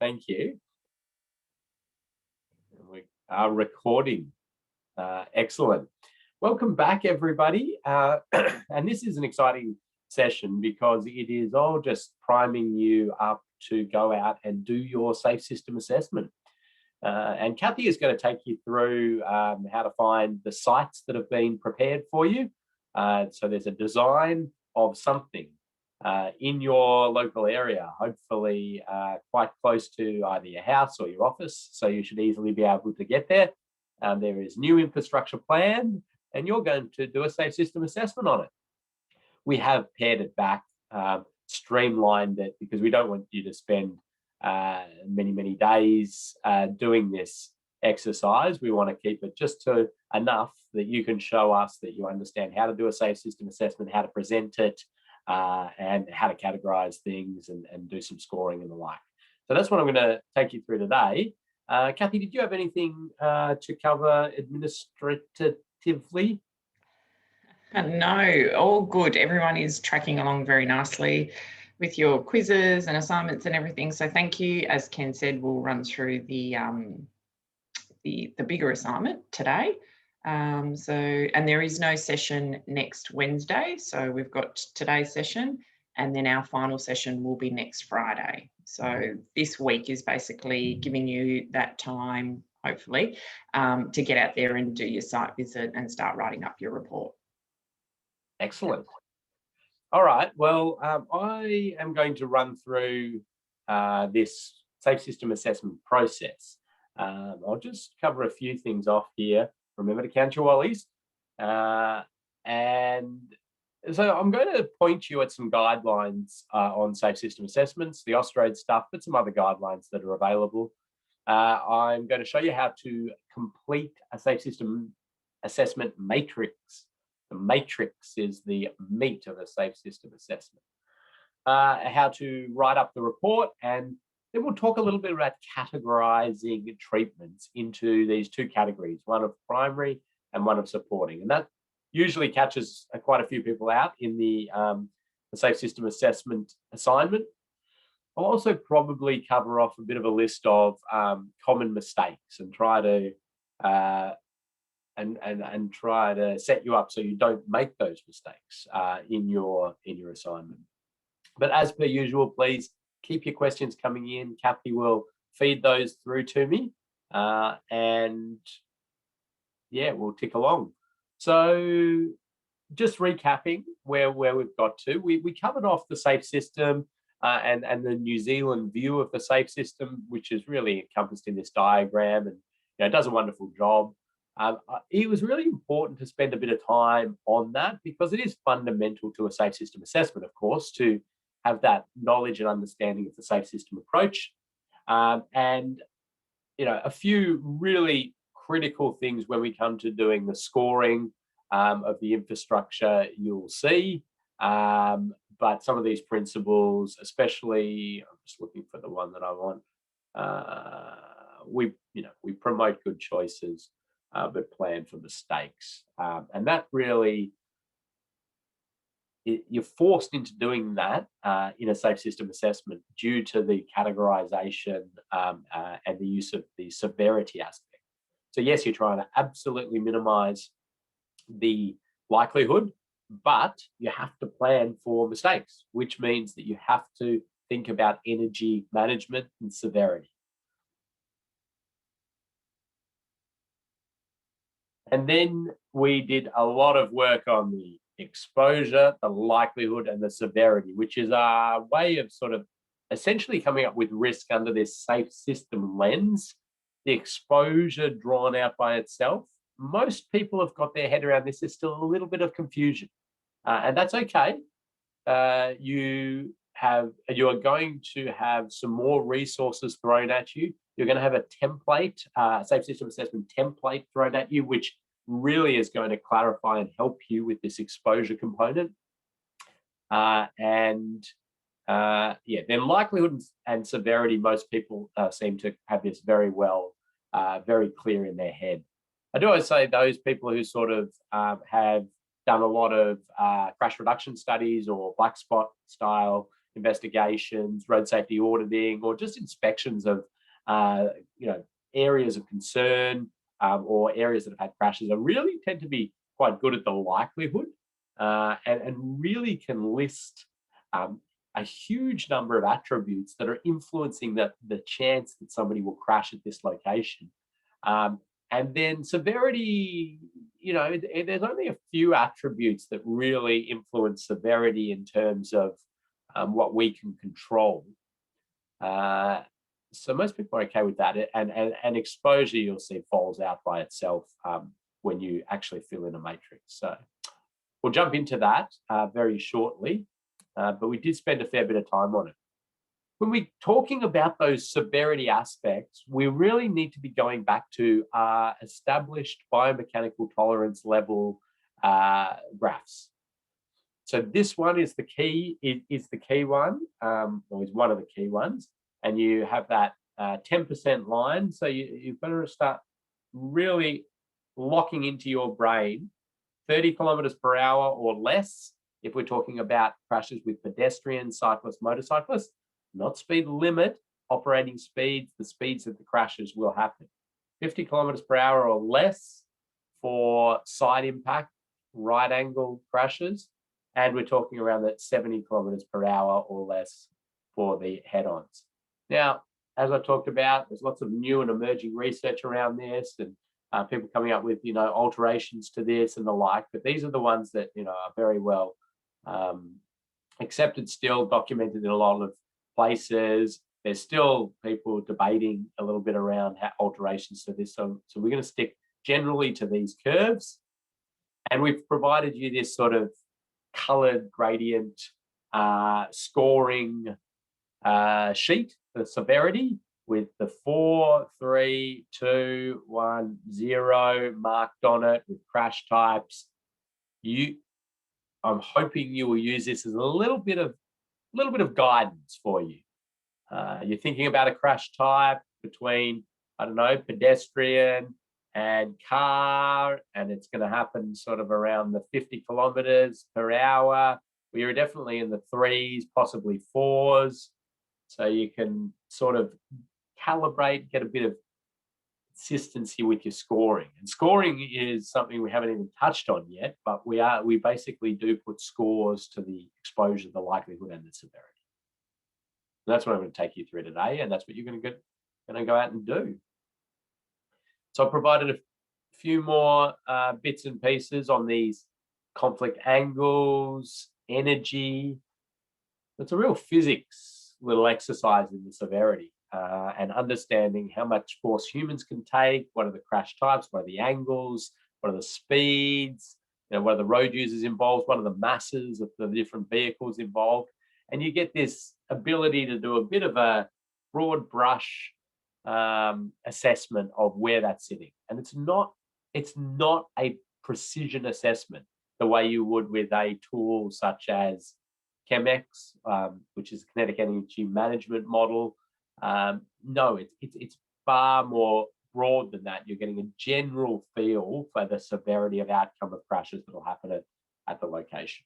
Thank you. We are recording. Excellent. Welcome back, everybody. And this is an exciting session because it is all just priming you up to go out and do your safe system assessment. And Kathy is going to take you through how to find the sites that have been prepared for you. So there's a design of something in your local area, hopefully quite close to either your house or your office, so you should easily be able to get there. There is new infrastructure planned, and you're going to do a safe system assessment on it. We have pared it back, streamlined it, because we don't want you to spend many days doing this exercise. We want to keep it just to enough that you can show us that you understand how to do a safe system assessment, how to present it, and how to categorize things and do some scoring and the like. So that's what I'm going to take you through today. Kathy, did you have anything to cover administratively? No, all good. Everyone is tracking along very nicely with your quizzes and assignments and everything. So thank you. As Ken said, we'll run through the bigger assignment today. And there is no session next Wednesday. So we've got today's session, and then our final session will be next Friday. So this week is basically giving you that time, hopefully, to get out there and do your site visit and start writing up your report. Excellent. All right. Well, I am going to run through this safe system assessment process. I'll just cover a few things off here. Remember to count your wallies. And so I'm going to point you at some guidelines on safe system assessments, the Austrade stuff, but some other guidelines that are available. I'm going to show you how to complete a safe system assessment matrix. The matrix is the meat of a safe system assessment. How to write up the report, and then we'll talk a little bit about categorizing treatments into these two categories, one of primary and one of supporting. And that usually catches quite a few people out in the safe system assessment assignment. I'll also probably cover off a bit of a list of common mistakes and try to and try to set you up so you don't make those mistakes in your assignment. But as per usual, please keep your questions coming in. Kathy will feed those through to me, and yeah, we'll tick along. So just recapping where we've got to, we covered off the safe system and the New Zealand view of the safe system, which is really encompassed in this diagram, and it does a wonderful job. It was really important to spend a bit of time on that because it is fundamental to a safe system assessment, of course, to have that knowledge and understanding of the safe system approach. And, a few really critical things when we come to doing the scoring of the infrastructure, you'll see. But some of these principles, especially, I'm just looking for the one that I want. We promote good choices, but plan for mistakes. And that really, you're forced into doing that in a safe system assessment due to the categorization and the use of the severity aspect. So yes, you're trying to absolutely minimize the likelihood, but you have to plan for mistakes, which means that you have to think about energy management and severity. And then we did a lot of work on the exposure, the likelihood, and the severity, which is our way of sort of essentially coming up with risk under this safe system lens. The exposure drawn out by itself, most people have got their head around this. There's still a little bit of confusion, and that's okay. You are going to have some more resources thrown at you. You're going to have a template, safe system assessment template thrown at you, which really is going to clarify and help you with this exposure component. Then likelihood and severity, most people seem to have this very well, very clear in their head. I do always say those people who sort of have done a lot of crash reduction studies or black spot style investigations, road safety auditing, or just inspections of areas of concern or areas that have had crashes, are really tend to be quite good at the likelihood and really can list a huge number of attributes that are influencing the chance that somebody will crash at this location. And then severity, there's only a few attributes that really influence severity in terms of what we can control. So most people are okay with that. And exposure, you'll see, falls out by itself when you actually fill in a matrix. So we'll jump into that very shortly, but we did spend a fair bit of time on it. When we're talking about those severity aspects, we really need to be going back to established biomechanical tolerance level graphs. So this one is the key, is the key one, or is one of the key ones. And you have that 10% line. So you've got to start really locking into your brain 30 kilometers per hour or less if we're talking about crashes with pedestrians, cyclists, motorcyclists. Not speed limit, operating speeds, the speeds that the crashes will happen. 50 kilometers per hour or less for side impact, right angle crashes. And we're talking around that 70 kilometers per hour or less for the head-ons. Now, as I talked about, there's lots of new and emerging research around this, and people coming up with, alterations to this and the like, but these are the ones that, are very well accepted still, documented in a lot of places. There's still people debating a little bit around alterations to this. So we're going to stick generally to these curves. And we've provided you this sort of colored gradient scoring sheet for severity with the 4, 3, 2, 1, 0 marked on it with crash types. I'm hoping you will use this as a little bit of guidance for you. You're thinking about a crash type between, pedestrian and car, and it's going to happen sort of around the 50 kilometers per hour. We are definitely in the 3s, possibly 4s. So you can sort of calibrate, get a bit of consistency with your scoring. And scoring is something we haven't even touched on yet, but we basically do put scores to the exposure, the likelihood, and the severity. And that's what I'm going to take you through today, and that's what you're going to go out and do. So I've provided a few more bits and pieces on these conflict angles, energy. It's a real physics little exercise in the severity. And understanding how much force humans can take, what are the crash types, what are the angles, what are the speeds, what are the road users involved, what are the masses of the different vehicles involved. And you get this ability to do a bit of a broad brush assessment of where that's sitting. And it's not a precision assessment the way you would with a tool such as ChemX, which is a kinetic energy management model. No, it's far more broad than that. You're getting a general feel for the severity of outcome of crashes that will happen at the location.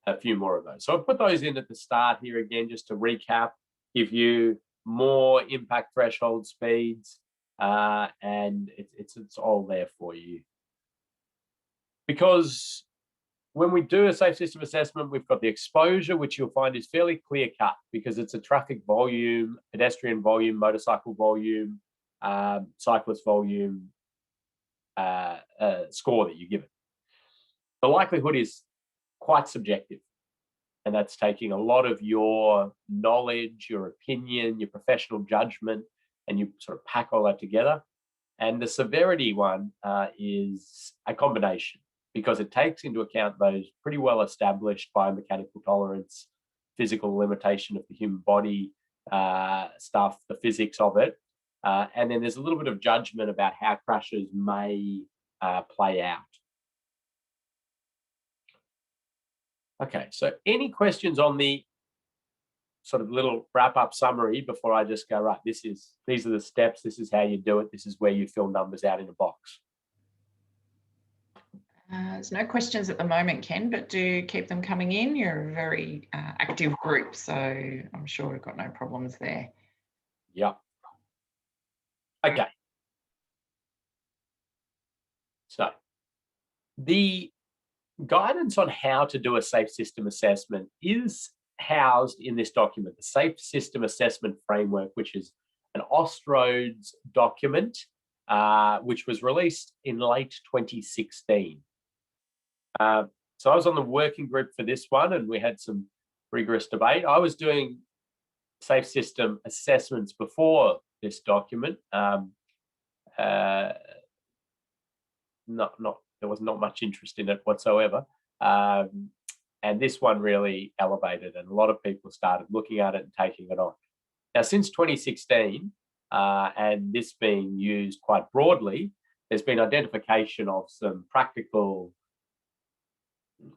A few more of those. So I'll put those in at the start here again, just to recap, give you more impact threshold speeds, and it's all there for you. Because when we do a safe system assessment, we've got the exposure, which you'll find is fairly clear cut because it's a traffic volume, pedestrian volume, motorcycle volume, cyclist volume score that you give it. The likelihood is quite subjective, and that's taking a lot of your knowledge, your opinion, your professional judgment, and you sort of pack all that together. And the severity one is a combination, because it takes into account those pretty well established biomechanical tolerance, physical limitation of the human body stuff, the physics of it. And then there's a little bit of judgment about how crashes may play out. Okay, so any questions on the sort of little wrap-up summary before I just go, right, these are the steps, this is how you do it, this is where you fill numbers out in a box? There's no questions at the moment, Ken, but do keep them coming in. You're a very active group, so I'm sure we've got no problems there. Yeah. Okay. So the guidance on how to do a safe system assessment is housed in this document, the Safe System Assessment Framework, which is an Austroads document, which was released in late 2016. So I was on the working group for this one, and we had some rigorous debate. I was doing safe system assessments before this document. There was not much interest in it whatsoever. And this one really elevated, and a lot of people started looking at it and taking it on. Now, since 2016, and this being used quite broadly, there's been identification of some practical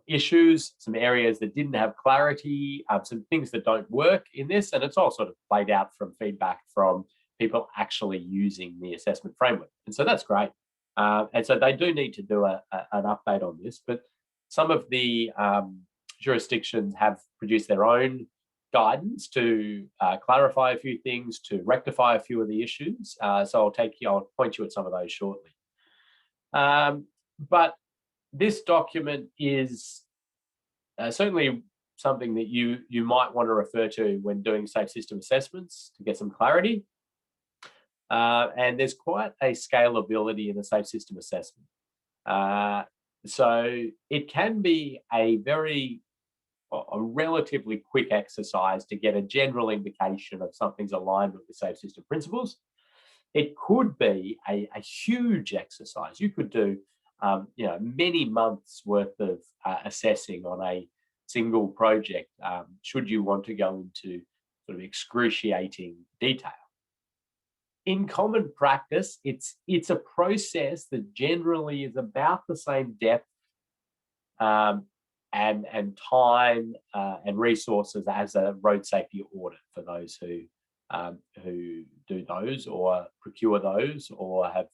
issues, some areas that didn't have clarity, some things that don't work in this, and it's all sort of played out from feedback from people actually using the assessment framework. And so that's great. And so they do need to do an update on this, but some of the jurisdictions have produced their own guidance to clarify a few things, to rectify a few of the issues. So I'll point you at some of those shortly. But this document is certainly something that you might want to refer to when doing safe system assessments to get some clarity. And there's quite a scalability in a safe system assessment. So it can be a relatively quick exercise to get a general indication of something's aligned with the safe system principles. It could be a huge exercise. You could do many months worth of assessing on a single project, should you want to go into sort of excruciating detail. In common practice, it's a process that generally is about the same depth and time and resources as a road safety audit for those who do those or procure those or have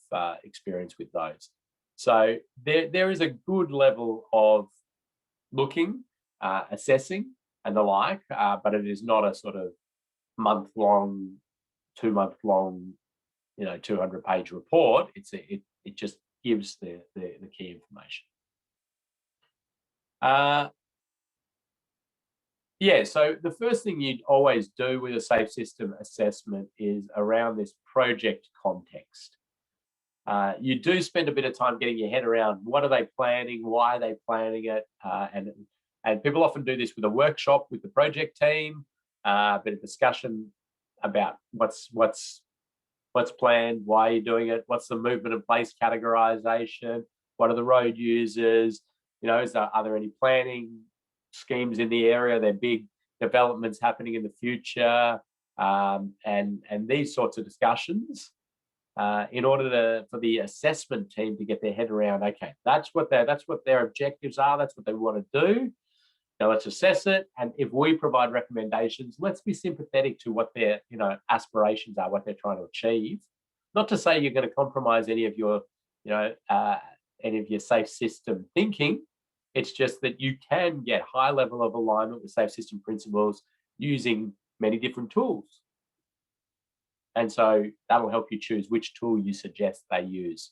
experience with those. So there is a good level of looking, assessing and the like, but it is not a sort of month-long, 2-month-long, 200-page report. It just gives the key information. Yeah, so the first thing you'd always do with a safe system assessment is around this project context. You do spend a bit of time getting your head around what are they planning, why are they planning it, and people often do this with a workshop with the project team, a bit of discussion about what's planned, why are you doing it, what's the movement in place categorization, what are the road users, are there any planning schemes in the area, there are big developments happening in the future, and these sorts of discussions. In order for the assessment team to get their head around, okay, that's what their objectives are, that's what they want to do. Now let's assess it, and if we provide recommendations, let's be sympathetic to what their aspirations are, what they're trying to achieve. Not to say you're going to compromise any of your safe system thinking. It's just that you can get high level of alignment with safe system principles using many different tools. And so that'll help you choose which tool you suggest they use.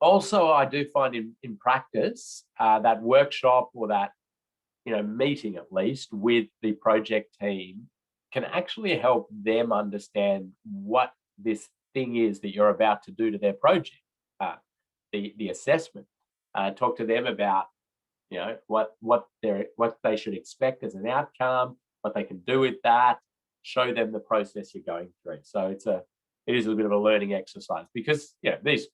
Also, I do find in practice that workshop or that meeting at least with the project team can actually help them understand what this thing is that you're about to do to their project, the assessment. Talk to them about what they should expect as an outcome, what they can do with that. Show them the process you're going through. So it is a bit of a learning exercise, because these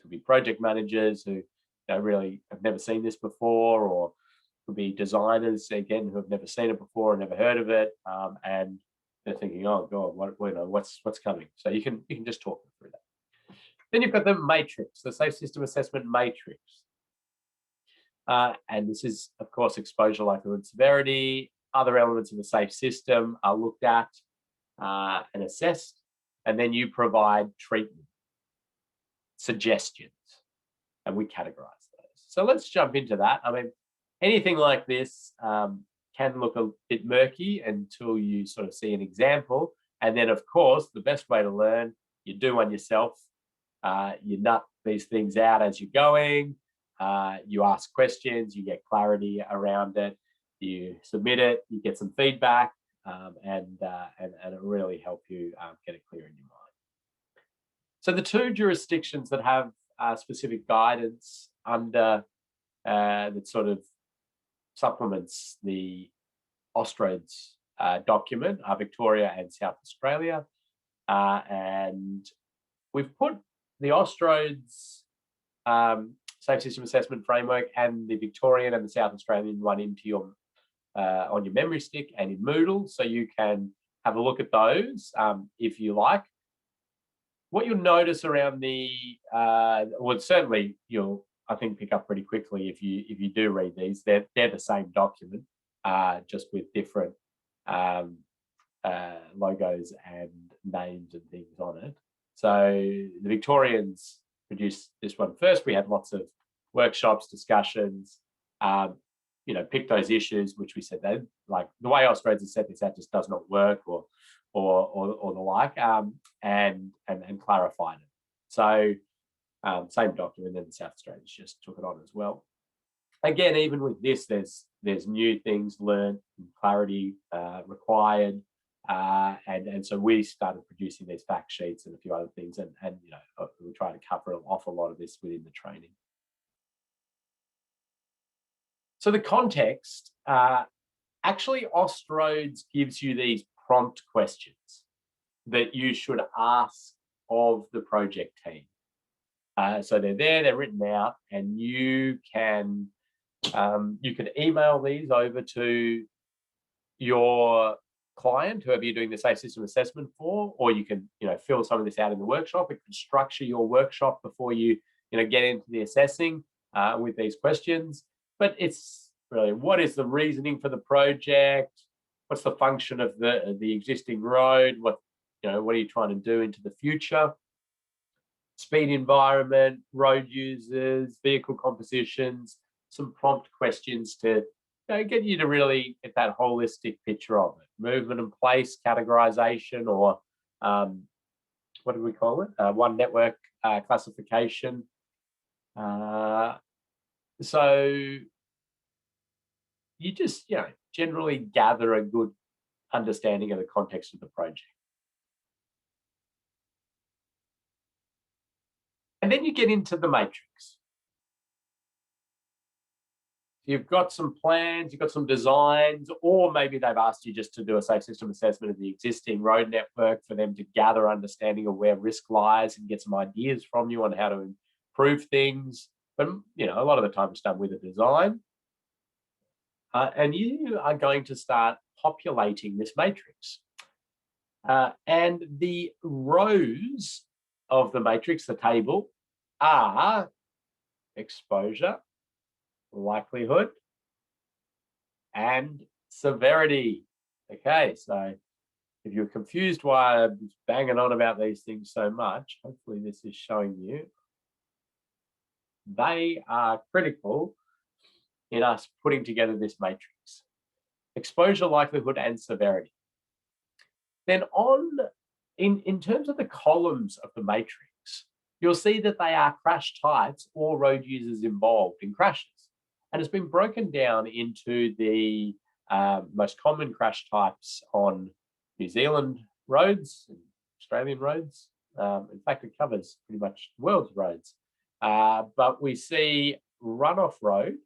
could be project managers who really have never seen this before, or could be designers again who have never seen it before and never heard of it, and they're thinking, oh god, what's coming? So you can just talk them through that. Then you've got the matrix, the safe system assessment matrix, and this is of course exposure, likelihood, severity. Other elements of the safe system are looked at and assessed, and then you provide treatment. suggestions, and we categorize those. So let's jump into that. I mean, anything like this can look a bit murky until you sort of see an example. And then, of course, the best way to learn, you do one yourself. You nut these things out as you're going. You ask questions, you get clarity around it, you submit it, you get some feedback, and it'll really help you get it clear in your mind. So the two jurisdictions that have specific guidance under that sort of supplements the Austroads document are Victoria and South Australia. And we've put the Austroads Safe System Assessment Framework and the Victorian and the South Australian one into your on your memory stick and in Moodle, so you can have a look at those if you like. What you'll notice around the well, certainly you'll, I think, pick up pretty quickly if you do read these. They're the same document, just with different logos and names and things on it. So the Victorians produced this one first. We had lots of workshops, discussions, pick those issues, which we said that, like, the way Australians have set this out just does not work, or the like, and clarified it. So same document, and the South Australians just took it on as well. Again, even with this, there's new things learned, clarity required, and so we started producing these fact sheets and a few other things, and we try to cover off a lot of this within the training. So the context, actually, Austroads gives you these prompt questions that you should ask of the project team. So they're there, they're written out, and you can email these over to your client, whoever you're doing the safe system assessment for, or you can fill some of this out in the workshop. It can structure your workshop before you get into the assessing with these questions. But it's really, what is the reasoning for the project? What's the function of the existing road? What are you trying to do into the future? Speed environment, road users, vehicle compositions, some prompt questions to get you to really get that holistic picture of it. Movement and place categorization, or what do we call it? One network classification. So you just generally gather a good understanding of the context of the project. And then you get into the matrix. You've got some plans, you've got some designs, or maybe they've asked you just to do a safe system assessment of the existing road network for them to gather understanding of where risk lies and get some ideas from you on how to improve things. But a lot of the time it's done with a design. And you are going to start populating this matrix. And the rows of the matrix, the table, are exposure, likelihood, and severity. Okay, so if you're confused why I'm banging on about these things so much, hopefully this is showing you they are critical in us putting together this matrix. Exposure, likelihood, and severity. Then in terms of the columns of the matrix, you'll see that they are crash types or road users involved in crashes. And it's been broken down into the most common crash types on New Zealand roads and Australian roads. In fact, it covers pretty much the world's roads. But we see runoff road.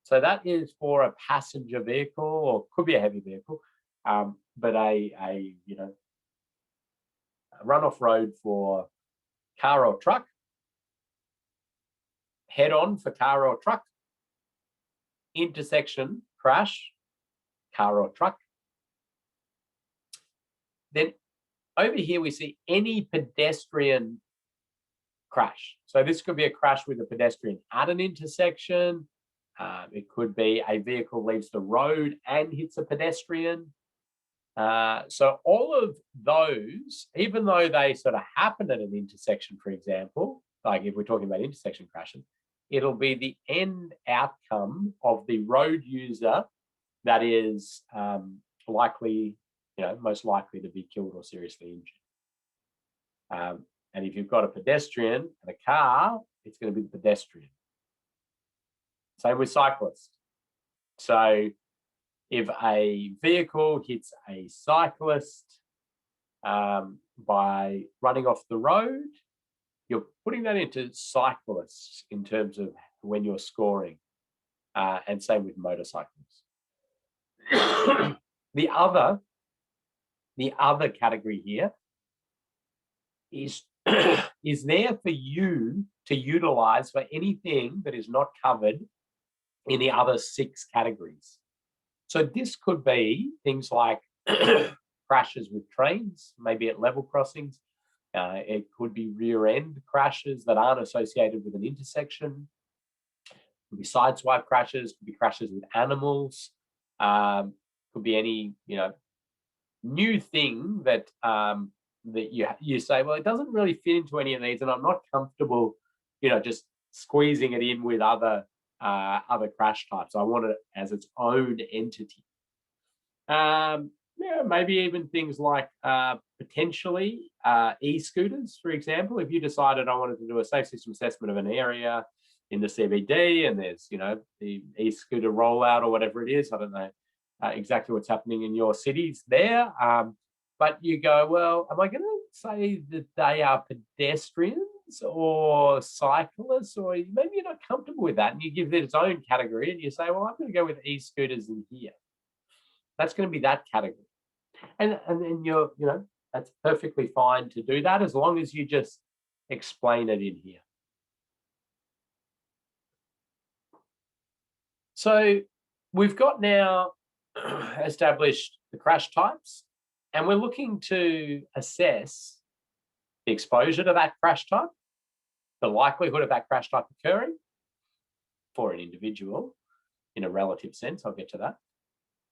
So that is for a passenger vehicle, or could be a heavy vehicle, but a runoff road for car or truck, head on for car or truck, intersection crash, car or truck. Then over here we see any pedestrian crash. So this could be a crash with a pedestrian at an intersection. It could be a vehicle leaves the road and hits a pedestrian. So all of those, even though they sort of happen at an intersection, for example, like if we're talking about intersection crashes, it'll be the end outcome of the road user that is likely, most likely to be killed or seriously injured. And if you've got a pedestrian and a car, it's going to be the pedestrian. Same with cyclists. So if a vehicle hits a cyclist by running off the road, you're putting that into cyclists in terms of when you're scoring, and same with motorcycles. The other category here is is there for you to utilize for anything that is not covered in the other 6 categories. So this could be things like crashes with trains, maybe at level crossings. It could be rear end crashes that aren't associated with an intersection. It could be sideswipe crashes, could be crashes with animals, could be any new thing that that you say, well, it doesn't really fit into any of these, and I'm not comfortable, just squeezing it in with other crash types. I want it as its own entity. Maybe even things like potentially e-scooters, for example. If you decided I wanted to do a safe system assessment of an area in the CBD, and there's the e-scooter rollout or whatever it is, I don't know exactly what's happening in your cities there, but you go, well, am I going to say that they are pedestrians or cyclists, or maybe you're not comfortable with that, and you give it its own category, and you say, well, I'm going to go with e-scooters in here. That's going to be that category, and then that's perfectly fine to do that, as long as you just explain it in here. So we've got now established the crash types, and we're looking to assess the exposure to that crash type, the likelihood of that crash type occurring for an individual in a relative sense. I'll get to that.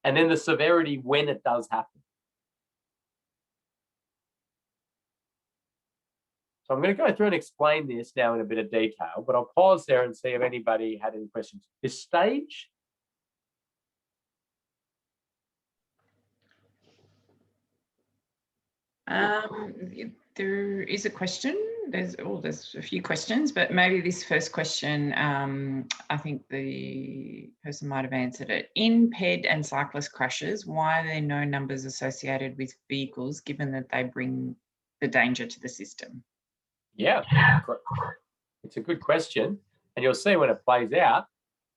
And then the severity when it does happen. So I'm going to go through and explain this now in a bit of detail, but I'll pause there and see if anybody had any questions at this stage. There is a question. There's a few questions, but maybe this first question, I think the person might have answered it. In ped and cyclist crashes, why are there no numbers associated with vehicles, given that they bring the danger to the system? Yeah, it's a good question. And you'll see when it plays out,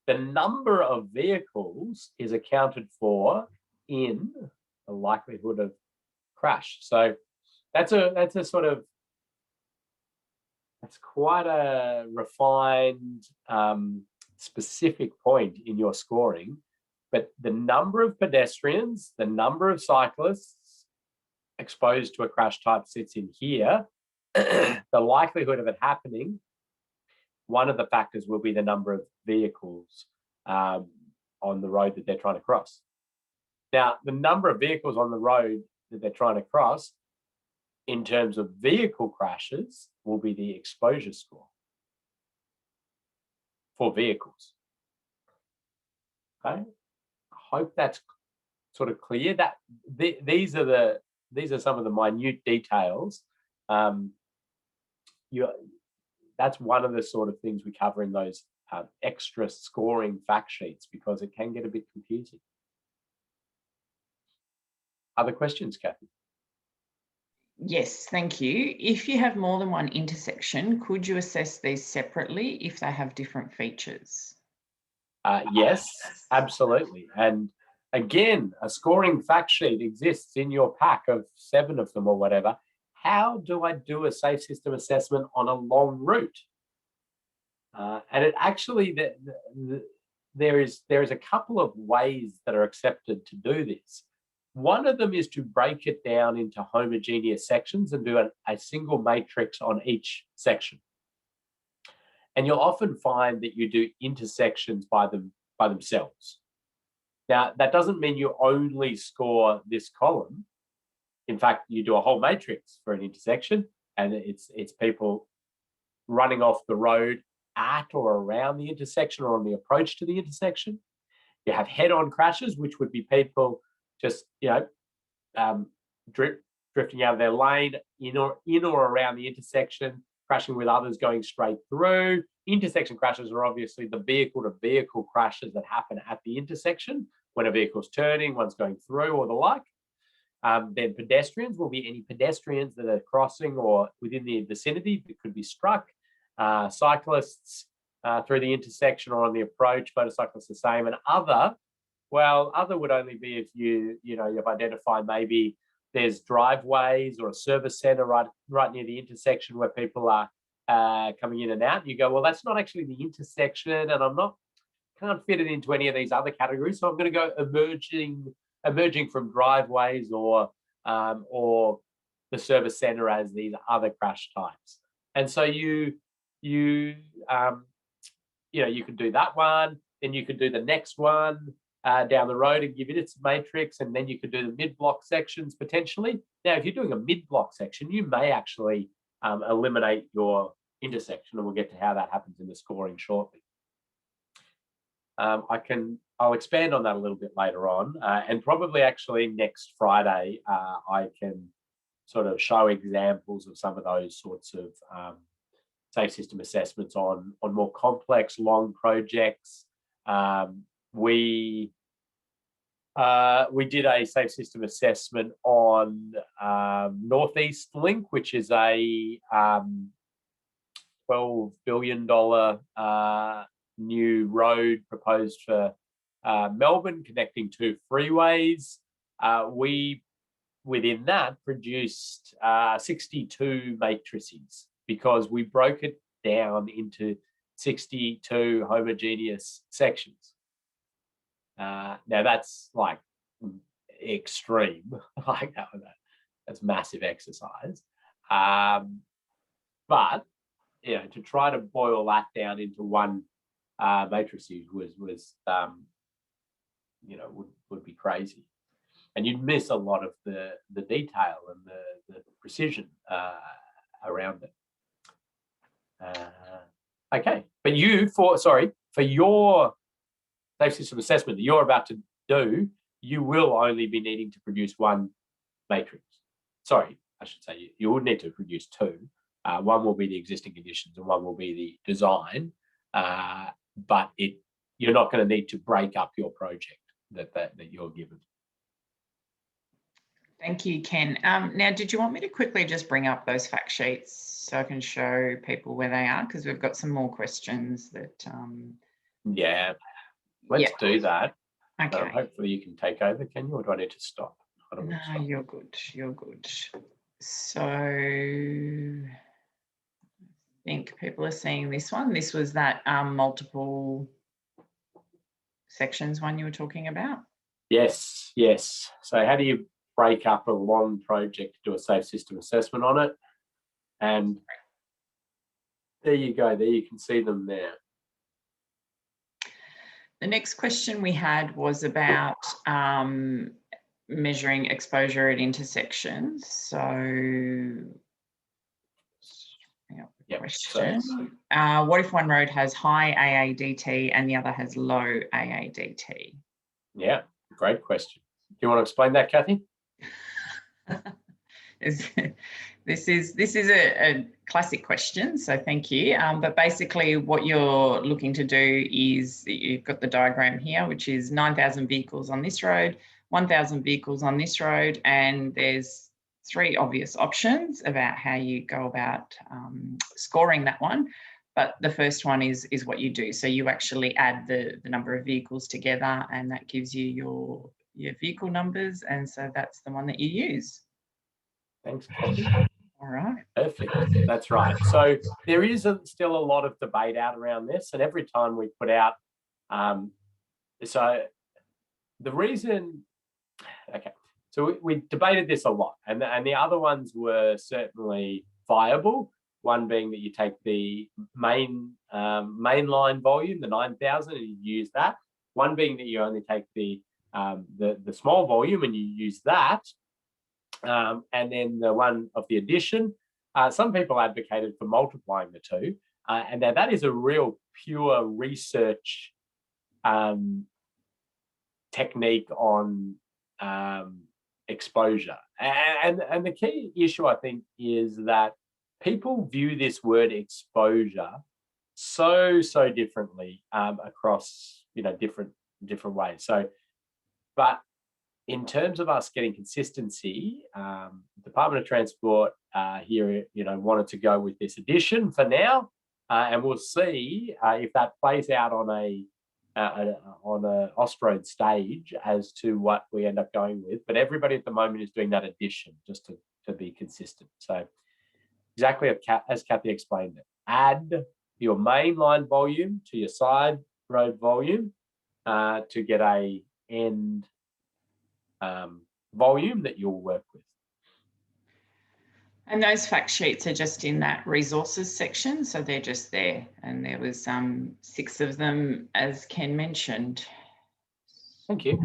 the number of vehicles is accounted for in the likelihood of crash. So that's quite a refined, specific point in your scoring. But the number of pedestrians, the number of cyclists exposed to a crash type sits in here. The likelihood of it happening, one of the factors will be the number of vehicles on the road that they're trying to cross. Now, the number of vehicles on the road that they're trying to cross in terms of vehicle crashes will be the exposure score for vehicles. Okay, I hope that's sort of clear. That these are some of the minute details. That's one of the sort of things we cover in those extra scoring fact sheets, because it can get a bit confusing. Other questions, Kathy? Yes, thank you. If you have more than one intersection, could you assess these separately if they have different features? Yes, absolutely. And again, a scoring fact sheet exists in your pack of 7 of them or whatever. How do I do a safe system assessment on a long route? And it actually, there is a couple of ways that are accepted to do this. One of them is to break it down into homogeneous sections and do a single matrix on each section. And you'll often find that you do intersections by themselves. Now, that doesn't mean you only score this column. In fact, you do a whole matrix for an intersection, and it's people running off the road at or around the intersection or on the approach to the intersection. You have head-on crashes, which would be people just, drifting out of their lane in or around the intersection, crashing with others going straight through. Intersection crashes are obviously the vehicle-to-vehicle crashes that happen at the intersection when a vehicle's turning, one's going through, or the like. Then pedestrians will be any pedestrians that are crossing or within the vicinity that could be struck. Cyclists through the intersection or on the approach, motorcyclists the same. And other would only be if you've identified maybe there's driveways or a service center right near the intersection where people are coming in and out. And you go, well, that's not actually the intersection, and can't fit it into any of these other categories. So I'm going to go emerging from driveways or the service center as these other crash types. And so you could do that one, then you could do the next one down the road and give it its matrix, and then you could do the mid-block sections potentially. Now, if you're doing a mid-block section, you may actually eliminate your intersection, and we'll get to how that happens in the scoring shortly. I'll expand on that a little bit later on, and probably actually next Friday I can sort of show examples of some of those sorts of safe system assessments on more complex, long projects. We did a safe system assessment on Northeast Link, which is a $12 billion new road proposed for Melbourne, connecting two freeways. We, within that, produced 62 matrices because we broke it down into 62 homogeneous sections. Now that's like extreme, like that's massive exercise. But to try to boil that down into one matrix was would be crazy, and you'd miss a lot of the detail and the precision around it. Okay, but for your safe system assessment that you're about to do, you will only be needing to produce one matrix. Sorry, I should say you would need to produce two. One will be the existing conditions and one will be the design, but you're not going to need to break up your project that you're given. Thank you, Ken. Now, did you want me to quickly just bring up those fact sheets so I can show people where they are? Because we've got some more questions that... Yeah, let's do that. Okay. Hopefully you can take over, can you, or do I need to stop? No, you're good. You're good. So I think people are seeing this one. This was that multiple sections one you were talking about? Yes. So how do you break up a long project to do a safe system assessment on it? And there you go. There you can see them there. The next question we had was about measuring exposure at intersections. So, question. What if one road has high AADT and the other has low AADT? Yeah, great question. Do you want to explain that, Kathy? This is a classic question, so thank you. But basically what you're looking to do is, you've got the diagram here, which is 9,000 vehicles on this road, 1,000 vehicles on this road, and there's three obvious options about how you go about scoring that one. But the first one is what you do. So you actually add the number of vehicles together, and that gives you your vehicle numbers, and so that's the one that you use. Thanks, Kathy. All right. Perfect. That's right. So there is still a lot of debate out around this, and every time we put out, so the reason, okay, so we debated this a lot, and the other ones were certainly viable. One being that you take the mainline volume, the 9,000, and you use that. One being that you only take the small volume and you use that. And then the one of the addition, Some people advocated for multiplying the two, and now that is a real pure research technique on exposure. And the key issue, I think, is that people view this word exposure so differently across different ways. So, but in terms of us getting consistency, Department of Transport here, wanted to go with this edition for now, and we'll see if that plays out on a Ostroad stage as to what we end up going with. But everybody at the moment is doing that edition just to be consistent. So exactly as Kathy explained it, add your mainline volume to your side road volume to get a end volume that you'll work with. And those fact sheets are just in that resources section, so they're just there. And there was 6 of them, as Ken mentioned. Thank you.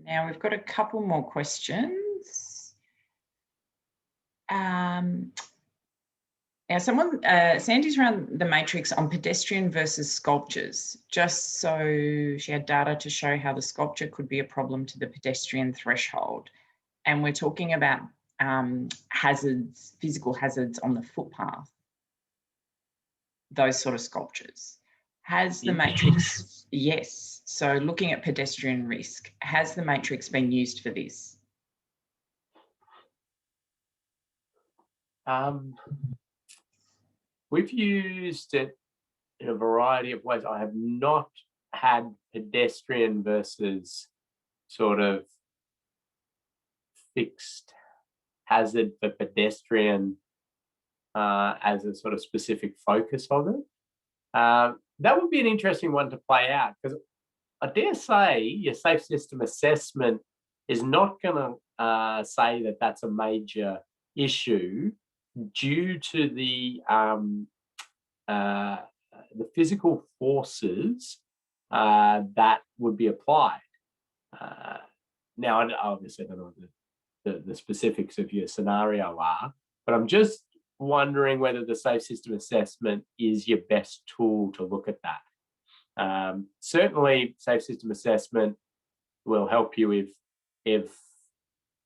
Now we've got a couple more questions. Now Sandy's around the matrix on pedestrian versus sculptures, just so she had data to show how the sculpture could be a problem to the pedestrian threshold. And we're talking about hazards, physical hazards on the footpath, those sort of sculptures. Has the matrix, yes, so looking at pedestrian risk, has the matrix been used for this? We've used it in a variety of ways. I have not had pedestrian versus sort of fixed hazard for pedestrian as a sort of specific focus of it. That would be an interesting one to play out, because I dare say your safe system assessment is not going to say that that's a major issue due to the physical forces that would be applied. Now, obviously, I don't know what the specifics of your scenario are, but I'm just wondering whether the safe system assessment is your best tool to look at that. Certainly, safe system assessment will help you if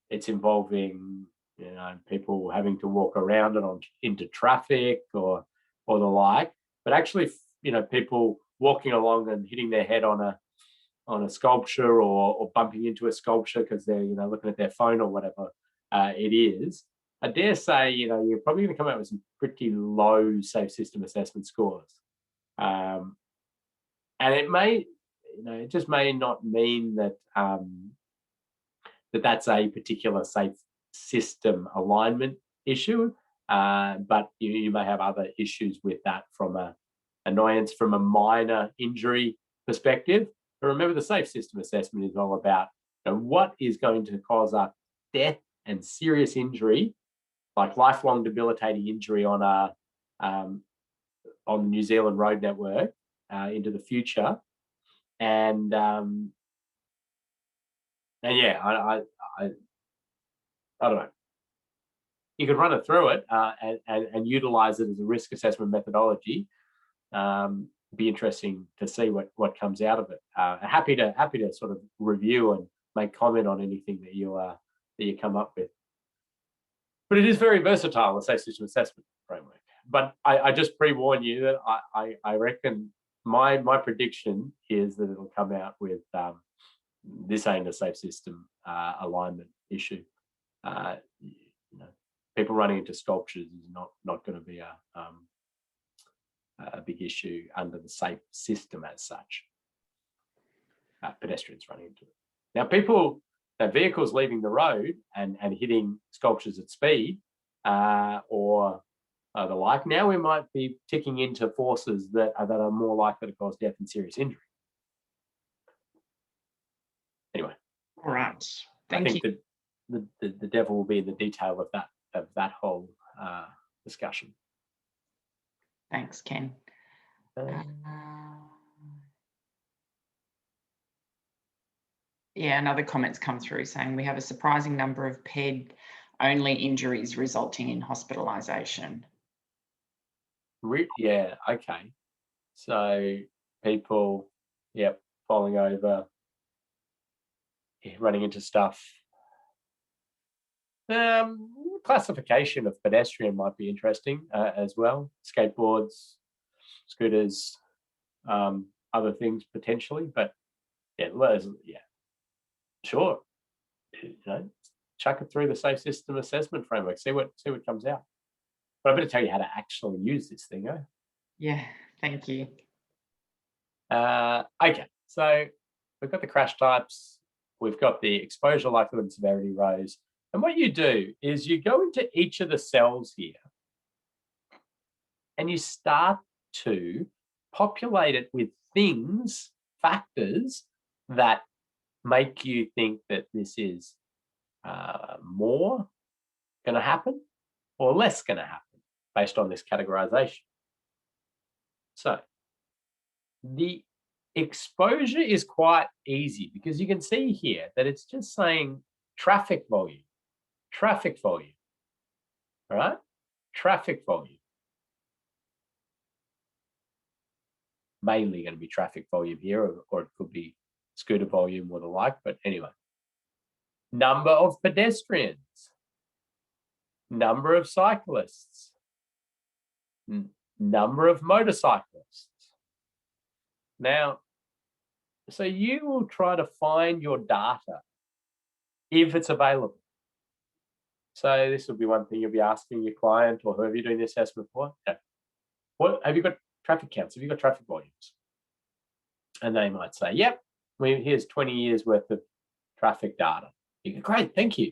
it's involving people having to walk around and into traffic or the like. But actually, people walking along and hitting their head on a sculpture or bumping into a sculpture because they're looking at their phone or whatever it is, I dare say you're probably going to come out with some pretty low safe system assessment scores, and it may it just may not mean that that's a particular safe system alignment issue, but you may have other issues with that from a annoyance from a minor injury perspective. But remember, the safe system assessment is all about what is going to cause a death and serious injury, like lifelong debilitating injury on the New Zealand road network into the future, and yeah, I don't know. You could run it through it and utilize it as a risk assessment methodology. Be interesting to see what comes out of it. Happy to sort of review and make comment on anything that you come up with. But it is very versatile, the safe system assessment framework. But I just pre-warn you that I reckon my prediction is that it'll come out with this ain't a safe system alignment issue. People running into sculptures is not going to be a big issue under the safe system as such. Pedestrians running into it. Now, vehicles leaving the road and hitting sculptures at speed or the like, now we might be ticking into forces that are more likely to cause death and serious injury. Anyway. All right. I think the devil will be in the detail of that whole discussion. Thanks, Ken. Yeah, another comment's come through saying we have a surprising number of PED only injuries resulting in hospitalisation. Yeah, okay. So people, yep, falling over, running into stuff. Classification of pedestrian might be interesting as well. Skateboards, scooters, other things potentially, but yeah, sure. You know, chuck it through the safe system assessment framework. See what comes out. But I better tell you how to actually use this thing, eh? Yeah, thank you. Okay, so we've got the crash types, we've got the exposure likelihood and severity rows. And what you do is you go into each of the cells here and you start to populate it with things, factors that make you think that this is more going to happen or less going to happen based on this categorization. So the exposure is quite easy because you can see here that it's just saying traffic volume, all right? Traffic volume. Mainly going to be traffic volume here, or it could be scooter volume or the like, but anyway. Number of pedestrians, number of cyclists, number of motorcyclists. Now, so you will try to find your data if it's available. So this will be one thing you'll be asking your client or whoever you're doing the assessment for. Okay. What have you got? Traffic counts? Have you got traffic volumes? And they might say, yep, here's 20 years worth of traffic data. You go, great, thank you.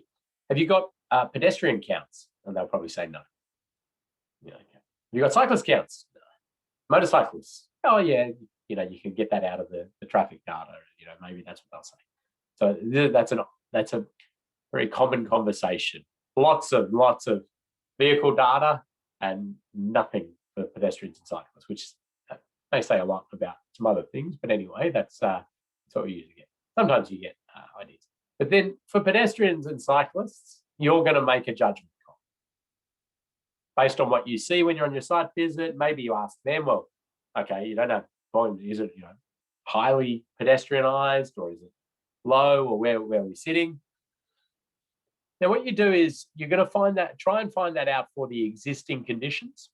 Have you got pedestrian counts? And they'll probably say no. Yeah, okay. Have you got cyclist counts? No. Motorcyclists? Oh yeah, you can get that out of the traffic data. Maybe that's what they'll say. So that's a very common conversation. Lots of vehicle data and nothing for pedestrians and cyclists, which may say a lot about some other things. But anyway, that's what we usually get. Sometimes you get ideas. But then for pedestrians and cyclists, you're going to make a judgment call based on what you see when you're on your site visit. Maybe you ask them, well, okay, you don't have volume. Is it highly pedestrianized, or is it low, or where are we sitting? Now, what you do is you're going to try and find that out for the existing conditions.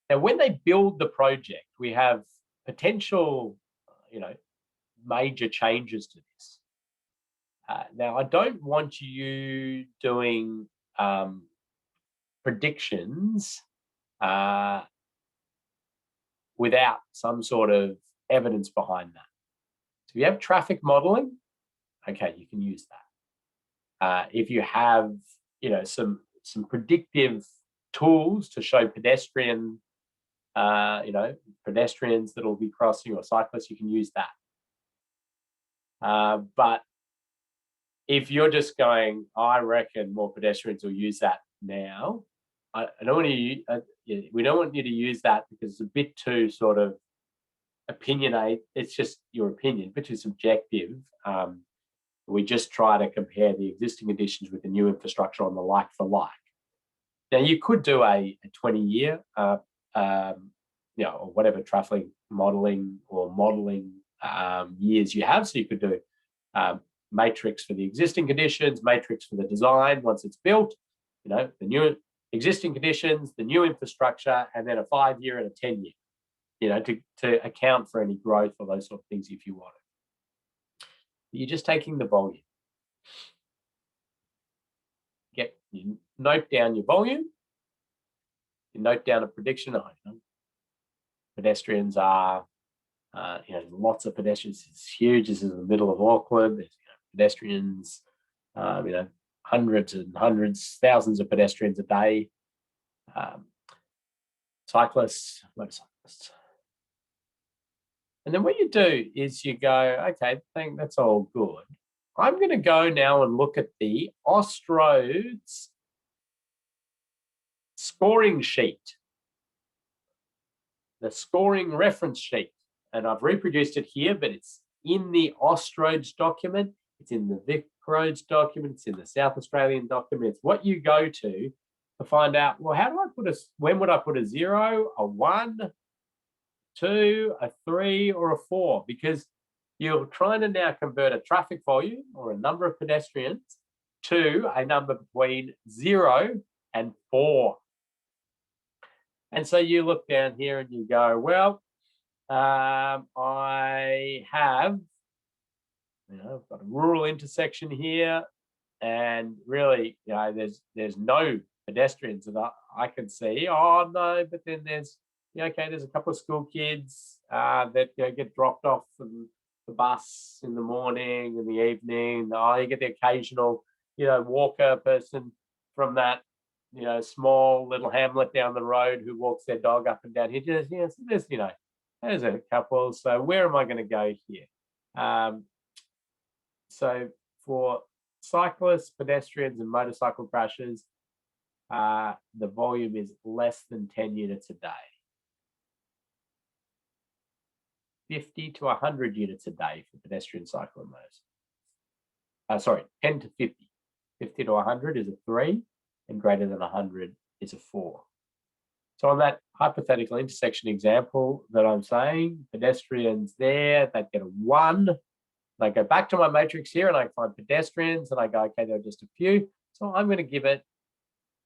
Now, when they build the project, we have potential, major changes to this. Now, I don't want you doing predictions without some sort of evidence behind that. So if you have traffic modeling, okay, you can use that. If you have, some predictive tools to show pedestrians that will be crossing, or cyclists, you can use that. But if you're just going, I reckon more pedestrians will use that now, I don't want you. We don't want you to use that because it's a bit too sort of opinionate. It's just your opinion, a bit too subjective. We just try to compare the existing conditions with the new infrastructure on the like for like. Now, you could do a 20-year, or whatever traffic modeling or modeling years you have. So you could do matrix for the existing conditions, matrix for the design once it's built, the new existing conditions, the new infrastructure, and then a 5-year and a 10-year, to account for any growth or those sort of things if you want it. You're just taking the volume. You note down your volume, you note down a prediction. Pedestrians are, lots of pedestrians. It's huge. This is the middle of Auckland. There's pedestrians, hundreds and hundreds, thousands of pedestrians a day. Cyclists, motorcyclists. And then what you do is you go, okay, I think that's all good. I'm going to go now and look at the Austroads scoring sheet, the scoring reference sheet. And I've reproduced it here, but it's in the Austroads document. It's in the Vic Roads document. It's in the South Australian document. It's what you go to find out, well, how do I put when would I put a 0, a 1, 2, a 3, or a 4? Because you're trying to now convert a traffic volume or a number of pedestrians to a number between 0 and 4. And so you look down here and you go, well, I have, I've got a rural intersection here, and really, there's no pedestrians that I can see. Oh no, but then there's there's a couple of school kids that get dropped off from the bus in the morning, in the evening. Oh, you get the occasional walker person from that small little hamlet down the road who walks their dog up and down here. Just so there's a couple. So where am I going to go here? So for cyclists, pedestrians, and motorcycle crashes, the volume is less than 10 units a day. 50 to 100 units a day for pedestrian, cycle, and motorcycle. Sorry, 10 to 50. 50 to 100 is a 3, and greater than 100 is a 4. So on that hypothetical intersection example that I'm saying, pedestrians there, they get a 1. I go back to my matrix here and I find pedestrians and I go, okay, there are just a few. So I'm going to give it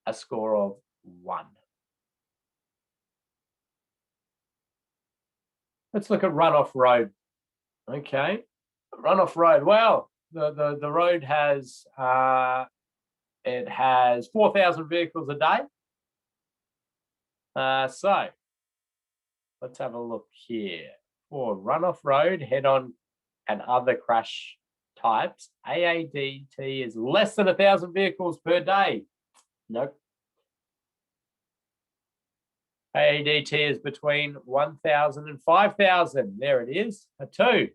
a score of 1. Let's look at runoff road. Okay, runoff road. Well, the road has it has 4,000 vehicles a day. So let's have a look here. For runoff road, head-on, and other crash types, AADT is less than 1,000 vehicles per day. Nope. AADT is between 1,000 and 5,000. There it is, a 2.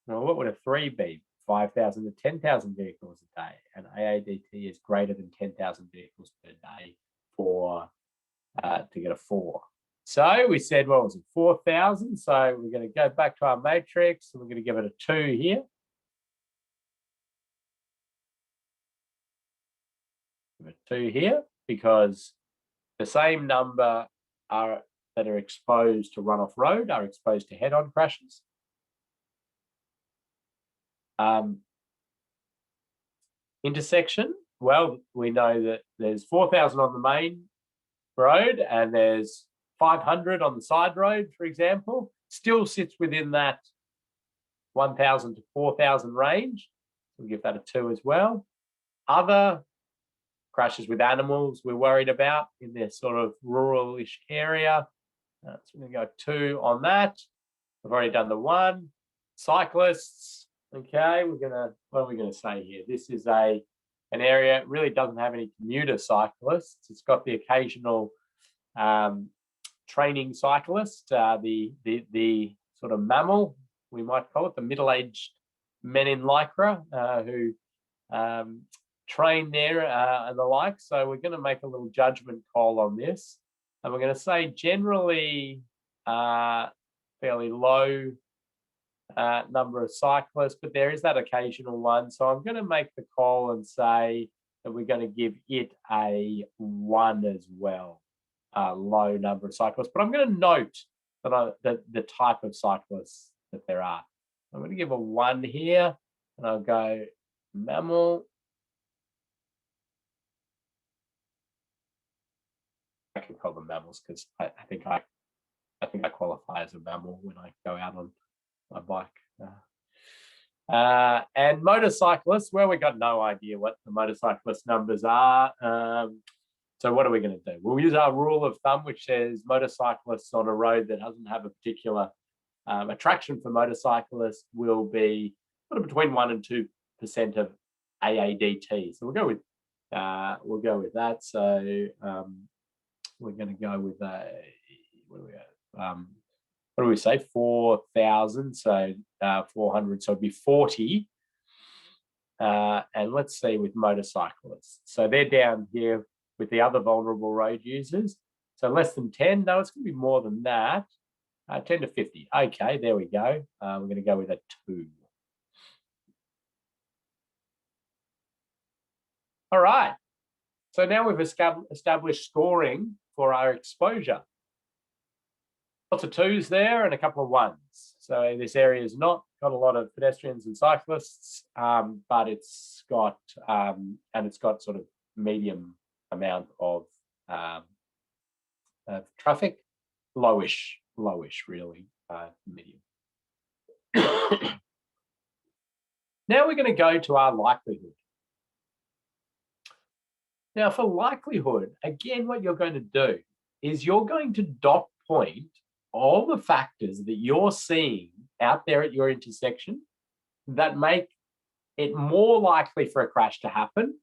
Well, what would a 3 be? 5,000 to 10,000 vehicles a day. And AADT is greater than 10,000 vehicles per day for to get a 4. So we said, well, it was 4,000. So we're going to go back to our matrix and we're going to give it a 2 here. Give it a 2 here because the same number that are exposed to runoff road are exposed to head-on crashes. Intersection, well, we know that there's 4,000 on the main road and there's 500 on the side road, for example. Still sits within that 1,000 to 4,000 range. We'll give that a 2 as well. Other crashes with animals we're worried about in this sort of rural-ish area. So we're going to go 2 on that. We've already done the 1. Cyclists, okay, what are we going to say here? This is an area that really doesn't have any commuter cyclists. It's got the occasional training cyclist, the sort of mammal, we might call it, the middle-aged men in lycra who train there and the like. So we're going to make a little judgment call on this. And we're going to say generally fairly low number of cyclists, but there is that occasional one. So I'm going to make the call and say that we're going to give it a 1 as well, a low number of cyclists. But I'm going to note that the type of cyclists that there are. I'm going to give a 1 here, and I'll go mammal. I can call them mammals because I think I qualify as a mammal when I go out on my bike. And motorcyclists, well, we got no idea what the motorcyclist numbers are. So what are we going to do? We'll use our rule of thumb, which says motorcyclists on a road that doesn't have a particular attraction for motorcyclists will be sort of between 1% and 2% of AADT. So we'll go with that. So we're going to go with what do we say? 4,000. So 400. So it'd be 40. And let's see with motorcyclists. So they're down here with the other vulnerable road users. So less than 10. No, it's going to be more than that. 10 to 50. Okay, there we go. We're going to go with a 2. All right. So now we've established scoring for our exposure. Lots of 2s there and a couple of 1s. So this area has not got a lot of pedestrians and cyclists, but it's got sort of medium amount of traffic, lowish really, medium. Now we're going to go to our likelihood. Now for likelihood, again, what you're going to do is you're going to dot point all the factors that you're seeing out there at your intersection that make it more likely for a crash to happen,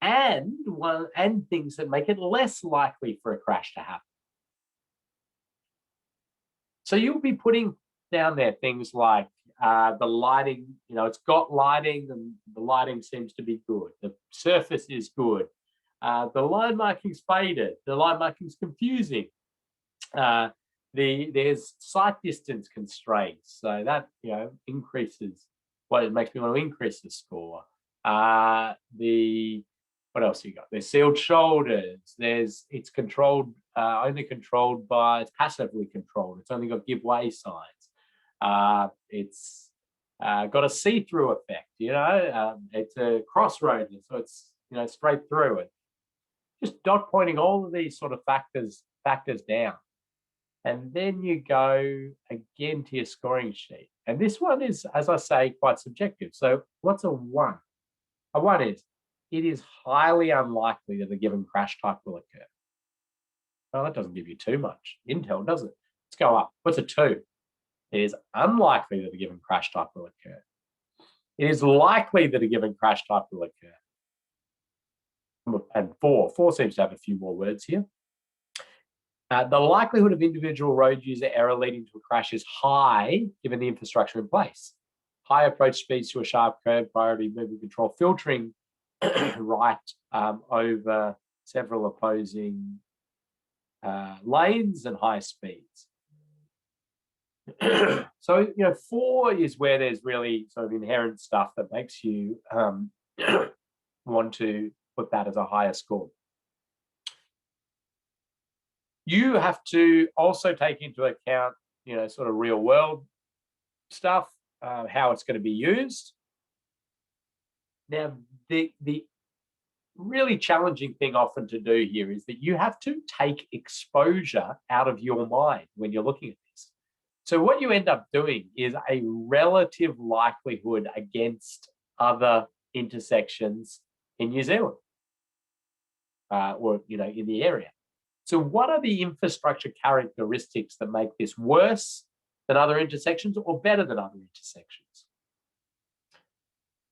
and things that make it less likely for a crash to happen. So you'll be putting down there things like the lighting, it's got lighting and the lighting seems to be good. The surface is good. The line marking's faded. The line marking's confusing. There's sight distance constraints, so that increases. It makes me want to increase the score. What else you got? There's sealed shoulders. It's controlled, only controlled by, it's passively controlled. It's only got give way signs. It's got a see-through effect. It's a crossroad, so it's straight through it. Just dot pointing all of these sort of factors down. And then you go again to your scoring sheet. And this one is, as I say, quite subjective. So what's a 1? A 1 is, it is highly unlikely that a given crash type will occur. Well, that doesn't give you too much intel, does it? Let's go up. What's a 2? It is unlikely that a given crash type will occur. It is likely that a given crash type will occur. And 4 seems to have a few more words here. The likelihood of individual road user error leading to a crash is high, given the infrastructure in place. High approach speeds to a sharp curve, priority movement control, filtering right over several opposing lanes, and high speeds. So, 4 is where there's really sort of inherent stuff that makes you want to put that as a higher score. You have to also take into account, sort of real world stuff, how it's going to be used. Now, the really challenging thing often to do here is that you have to take exposure out of your mind when you're looking at this. So what you end up doing is a relative likelihood against other intersections in New Zealand, or in the area. So what are the infrastructure characteristics that make this worse than other intersections or better than other intersections?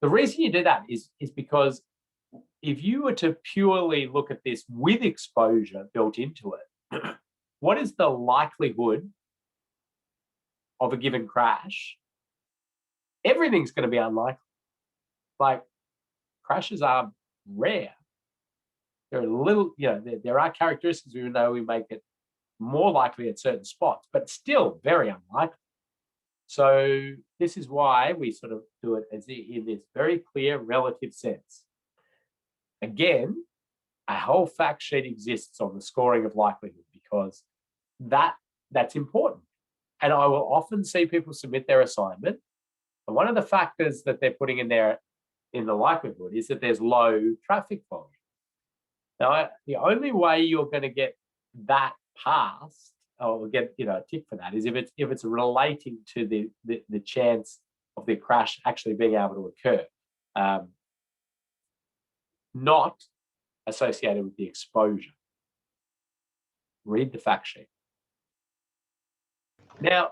The reason you do that is because if you were to purely look at this with exposure built into it, what is the likelihood of a given crash? Everything's going to be unlikely. Like, crashes are rare. There are little, there are characteristics, even though we make it more likely at certain spots, but still very unlikely. So this is why we sort of do it as in this very clear relative sense. Again, a whole fact sheet exists on the scoring of likelihood because that's important. And I will often see people submit their assignment, and one of the factors that they're putting in there in the likelihood is that there's low traffic volume. Now, the only way you're going to get that passed, or get a tick for that, is if it's relating to the chance of the crash actually being able to occur, not associated with the exposure. Read the fact sheet. Now,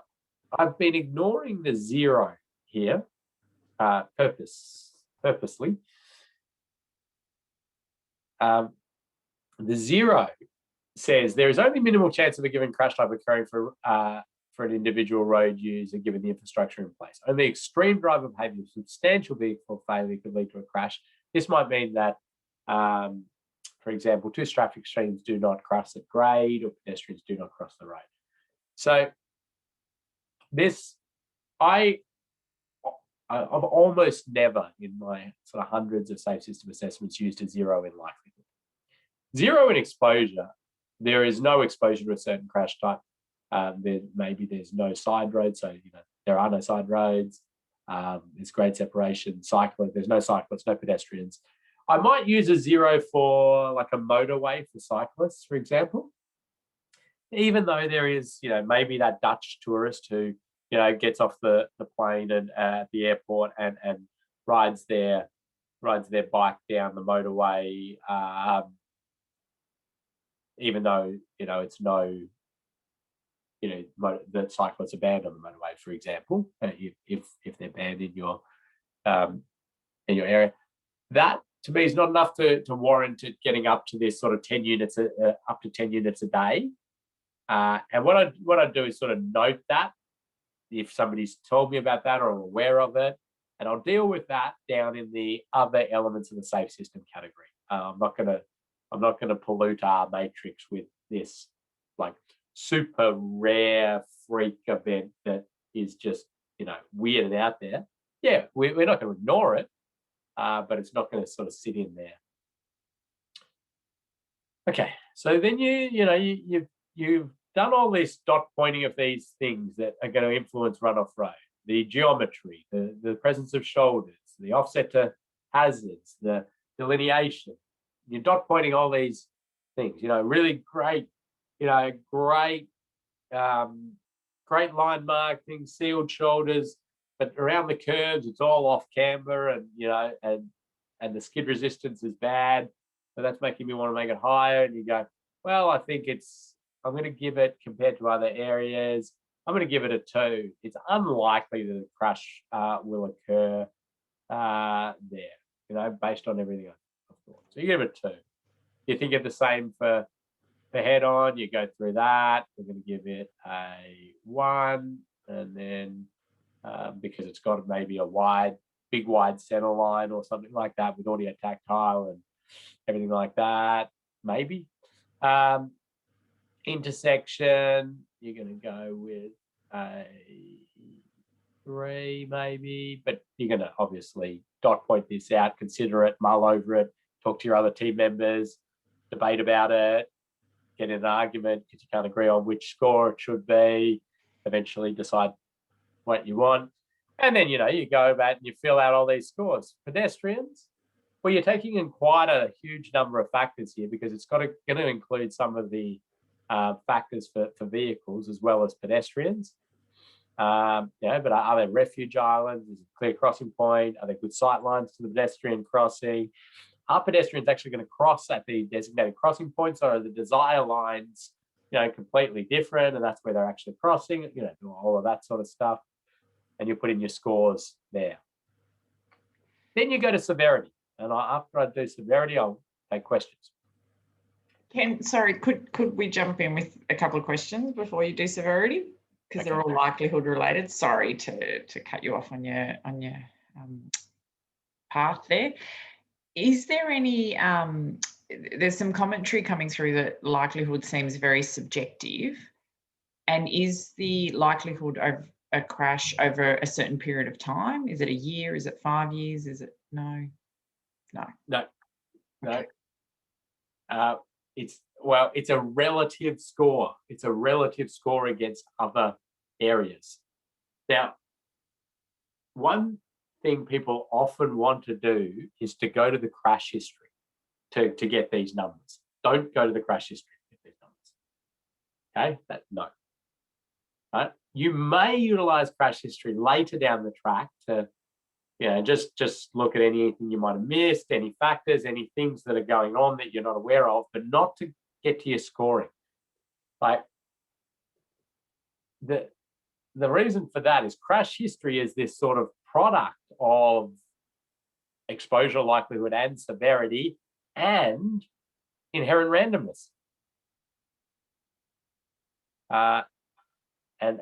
I've been ignoring the 0 here purposely. The 0 says there is only minimal chance of a given crash type occurring for an individual road user given the infrastructure in place. Only extreme driver behavior, substantial vehicle failure could lead to a crash. This might mean that, for example, 2 traffic streams do not cross at grade, or pedestrians do not cross the road. So this, I I've almost never in my sort of hundreds of safe system assessments used a 0 in likelihood. 0 in exposure, there is no exposure to a certain crash type. Maybe there's no side roads, so there are no side roads. There's grade separation, cycling. There's no cyclists, no pedestrians. I might use a 0 for like a motorway for cyclists, for example. Even though there is, maybe that Dutch tourist who, gets off the plane and at the airport and rides their bike down the motorway, even though it's no, the cyclists are banned on the motorway, for example, if they're banned in your area. That to me is not enough to warrant it getting up to this sort of 10 units, up to 10 units a day. And what I do is sort of note that if somebody's told me about that or I'm aware of it, and I'll deal with that down in the other elements of the safe system category. I'm not gonna pollute our matrix with this like super rare freak event that is just weird and out there. Yeah, we're not going to ignore it, but it's not going to sort of sit in there. Okay, so then you've done all this dot pointing of these things that are going to influence runoff road, the geometry, the presence of shoulders, the offset to hazards, the delineation. You're dot pointing all these things, really great, great line marking, sealed shoulders, but around the curves, it's all off camber and the skid resistance is bad. So that's making me want to make it higher. And you go, well, I think I'm going to give it, compared to other areas, I'm going to give it a 2. It's unlikely that a crash will occur there, based on everything I've thought. So you give it a 2. You think of the same for head on, you go through that. We're going to give it a 1, and then because it's got maybe a big wide center line or something like that with audio tactile and everything like that, maybe. Intersection, you're going to go with a 3 maybe, but you're going to obviously dot point this out, consider it, mull over it, talk to your other team members, debate about it, get in an argument because you can't agree on which score it should be, eventually decide what you want. And then, you go about and you fill out all these scores. Pedestrians, well, you're taking in quite a huge number of factors here because it's going to include some of the factors for vehicles as well as pedestrians. But are there refuge islands? Is it a clear crossing point? Are there good sight lines to the pedestrian crossing? Are pedestrians actually going to cross at the designated crossing points, or are the desire lines, completely different, and that's where they're actually crossing? Do all of that sort of stuff, and you put in your scores there. Then you go to severity, and after I do severity, I'll take questions. Could we jump in with a couple of questions before you do severity? Because they're all likelihood related. Sorry to cut you off on your path there. Is there any, there's some commentary coming through that likelihood seems very subjective, and is the likelihood of a crash over a certain period of time? Is it a year? Is it 5 years? Is it no? Okay. It's a relative score. It's a relative score against other areas. Now, one thing people often want to do is to go to the crash history to get these numbers. Don't go to the crash history to get these numbers. Okay, no. Right? You may utilize crash history later down the track to, just look at anything you might have missed, any factors, any things that are going on that you're not aware of, but not to get to your scoring. Like the reason for that is crash history is this sort of product of exposure likelihood and severity and inherent randomness. And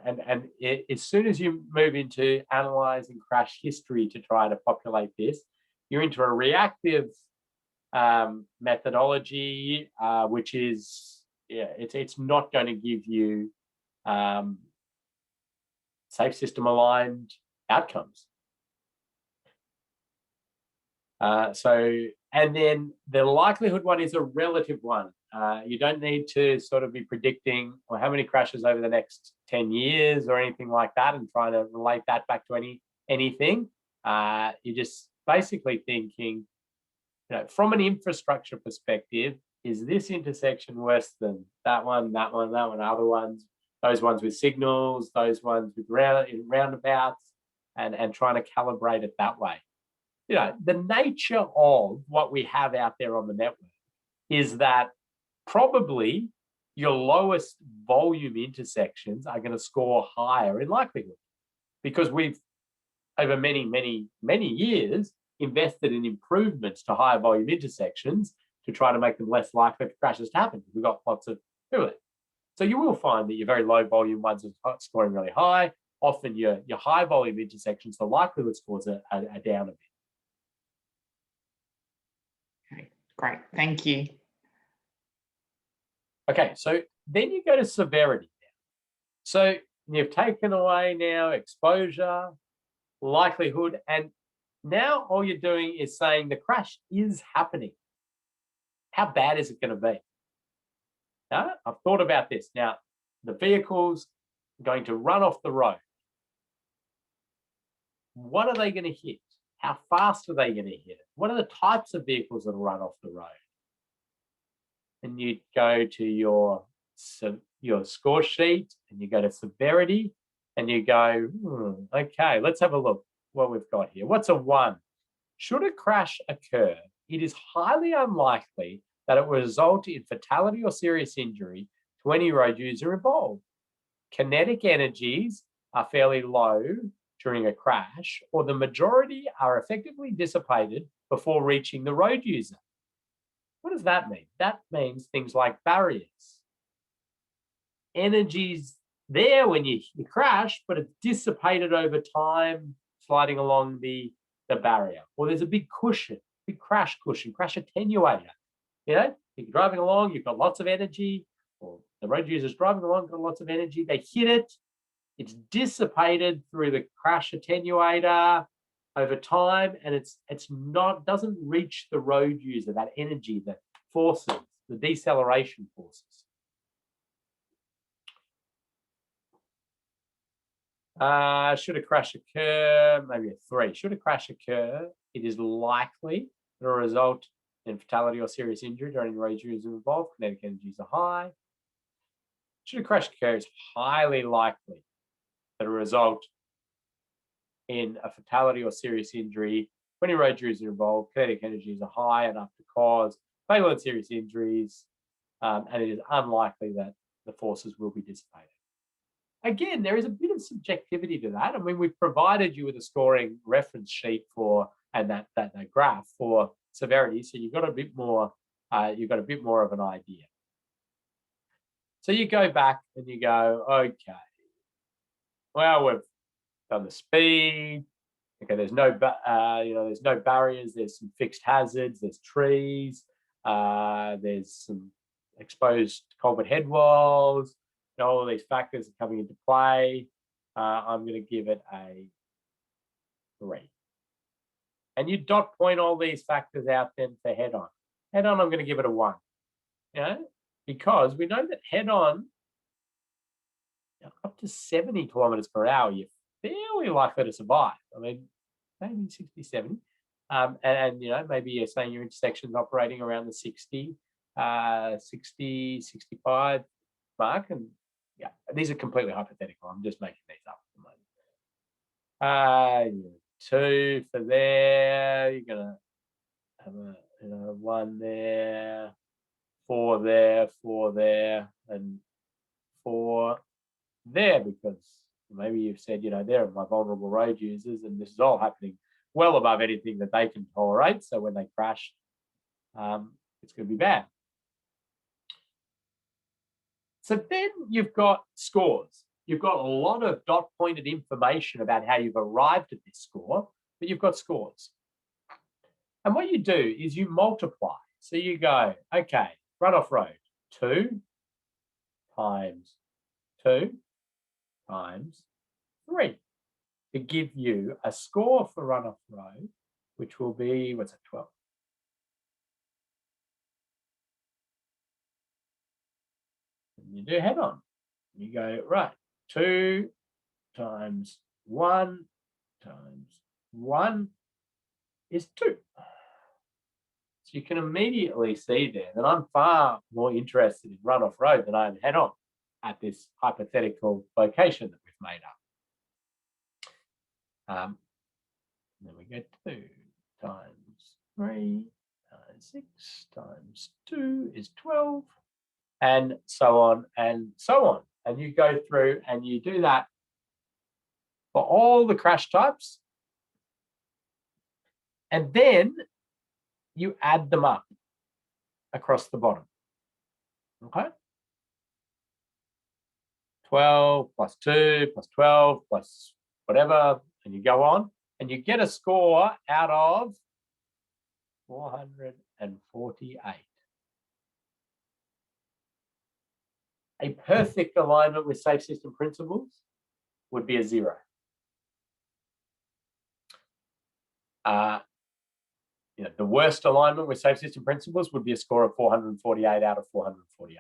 as soon as you move into analyzing crash history to try to populate this, you're into a reactive methodology, which is, it's not going to give you safe system aligned outcomes. And then the likelihood one is a relative one. You don't need to sort of be predicting or how many crashes over the next 10 years or anything like that and trying to relate that back to anything. You're just basically thinking, from an infrastructure perspective, is this intersection worse than that one, other ones, those ones with signals, those ones with roundabouts, and trying to calibrate it that way. The nature of what we have out there on the network is that probably your lowest volume intersections are going to score higher in likelihood because we've, over many, many, many years, invested in improvements to higher volume intersections to try to make them less likely for crashes to happen. We've got lots of everything. So you will find that your very low volume ones are scoring really high. Often your high volume intersections, the likelihood scores are down a bit. Okay, great. Thank you. Okay, so then you go to severity. So you've taken away now exposure, likelihood, and now all you're doing is saying the crash is happening. How bad is it going to be? Now, I've thought about this. Now, the vehicle's going to run off the road. What are they going to hit? How fast are they going to hit it? What are the types of vehicles that will run off the road? And you go to your score sheet and you go to severity and you go, okay, let's have a look what we've got here. What's a 1? Should a crash occur, it is highly unlikely that it will result in fatality or serious injury to any road user involved. Kinetic energies are fairly low during a crash, or the majority are effectively dissipated before reaching the road user. What does that mean? That means things like barriers. Energy's there when you crash, but it's dissipated over time, sliding along the barrier. Or there's a big cushion, big crash cushion, crash attenuator. You're driving along, you've got lots of energy, or the road user's driving along, got lots of energy, they hit it, it's dissipated through the crash attenuator over time, and doesn't reach the road user, that energy, the forces, the deceleration forces. Should a crash occur? Maybe a 3. Should a crash occur, it is likely that it'll result in fatality or serious injury during the road user involved. Kinetic energies are high. Should a crash occur, it's highly likely that it'll result in a fatality or serious injury when your road users are involved. Kinetic energies are high enough to cause fatal and serious injuries, and it is unlikely that the forces will be dissipated. Again, there is a bit of subjectivity to that. I mean, we've provided you with a scoring reference sheet and that graph for severity, so you've got a bit more. You've got a bit more of an idea. So you go back and you go, okay, well, we've done the speed. Okay, there's no barriers. There's some fixed hazards. There's trees. There's some exposed culvert head walls. All these factors are coming into play. I'm going to give it a 3. And you dot point all these factors out then for head on. Head on, I'm going to give it a 1. Because we know that head on, up to 70 kilometers per hour, you're fairly likely to survive. I mean, maybe 60, 70. And maybe you're saying your intersection's operating around the 60, 65 mark. And yeah, these are completely hypothetical. I'm just making these up at the moment. 2 for there. You're gonna have a 1 there, 4 there, 4 there, and 4 there, because maybe you've said, they're my vulnerable road users, and this is all happening well above anything that they can tolerate. So when they crash, it's going to be bad. So then you've got scores. You've got a lot of dot-pointed information about how you've arrived at this score, but you've got scores. And what you do is you multiply. So you go, okay, runoff road, 2 times 2 times 3 to give you a score for runoff road which will be, what's it, 12? And you do head on. You go, right, 2 times 1 times 1 is 2. So you can immediately see there that I'm far more interested in run-off road than I am head-on at this hypothetical location that we've made up. Then we get 2 times 3 times 6 times 2 is 12, and so on and so on. And you go through and you do that for all the crash types, and then you add them up across the bottom. Okay? 12 plus 2 plus 12 plus whatever, and you go on, and you get a score out of 448. A perfect alignment with safe system principles would be a 0. The worst alignment with safe system principles would be a score of 448 out of 448.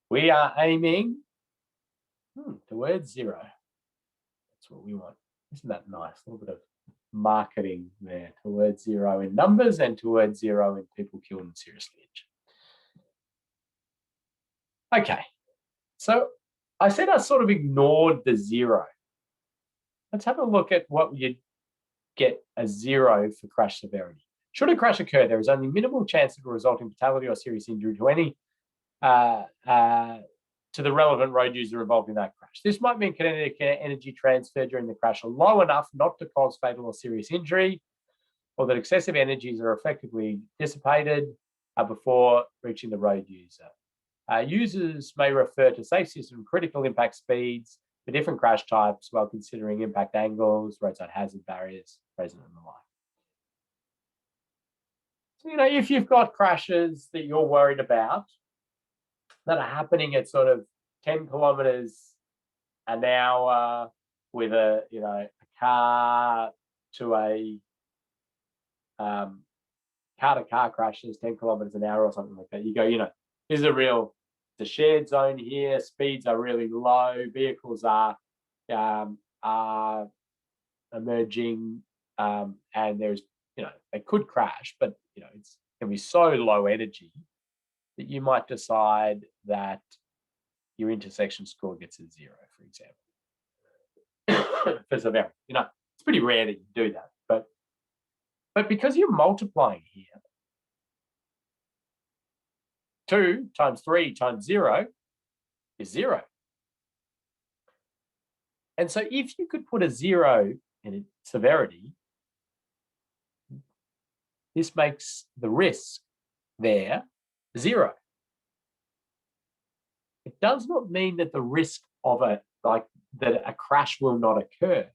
We are aiming towards 0. That's what we want. Isn't that nice? A little bit of marketing there, towards 0 in numbers and towards 0 in people killed and seriously injured. Okay, so I said I sort of ignored the 0. Let's have a look at what you'd get a 0 for crash severity. Should a crash occur, there is only minimal chance it will result in fatality or serious injury to any to the relevant road user involved in that crash. This might mean kinetic energy transfer during the crash are low enough not to cause fatal or serious injury, or that excessive energies are effectively dissipated before reaching the road user. Users may refer to safe system critical impact speeds for different crash types while considering impact angles, roadside hazard barriers present, and the like. So, if you've got crashes that you're worried about that are happening at sort of 10 kilometers an hour with a car to a car crashes 10 kilometers an hour or something like that, you go, this is the shared zone here, speeds are really low, vehicles are emerging, and there's, they could crash, but it's going to be so low energy that you might decide that your intersection score gets a 0, for example. For severity, it's pretty rare that you do that, but because you're multiplying here, 2 times 3 times 0 is 0. And so if you could put a 0 in its severity, this makes the risk there 0. It does not mean that the risk of that a crash will not occur.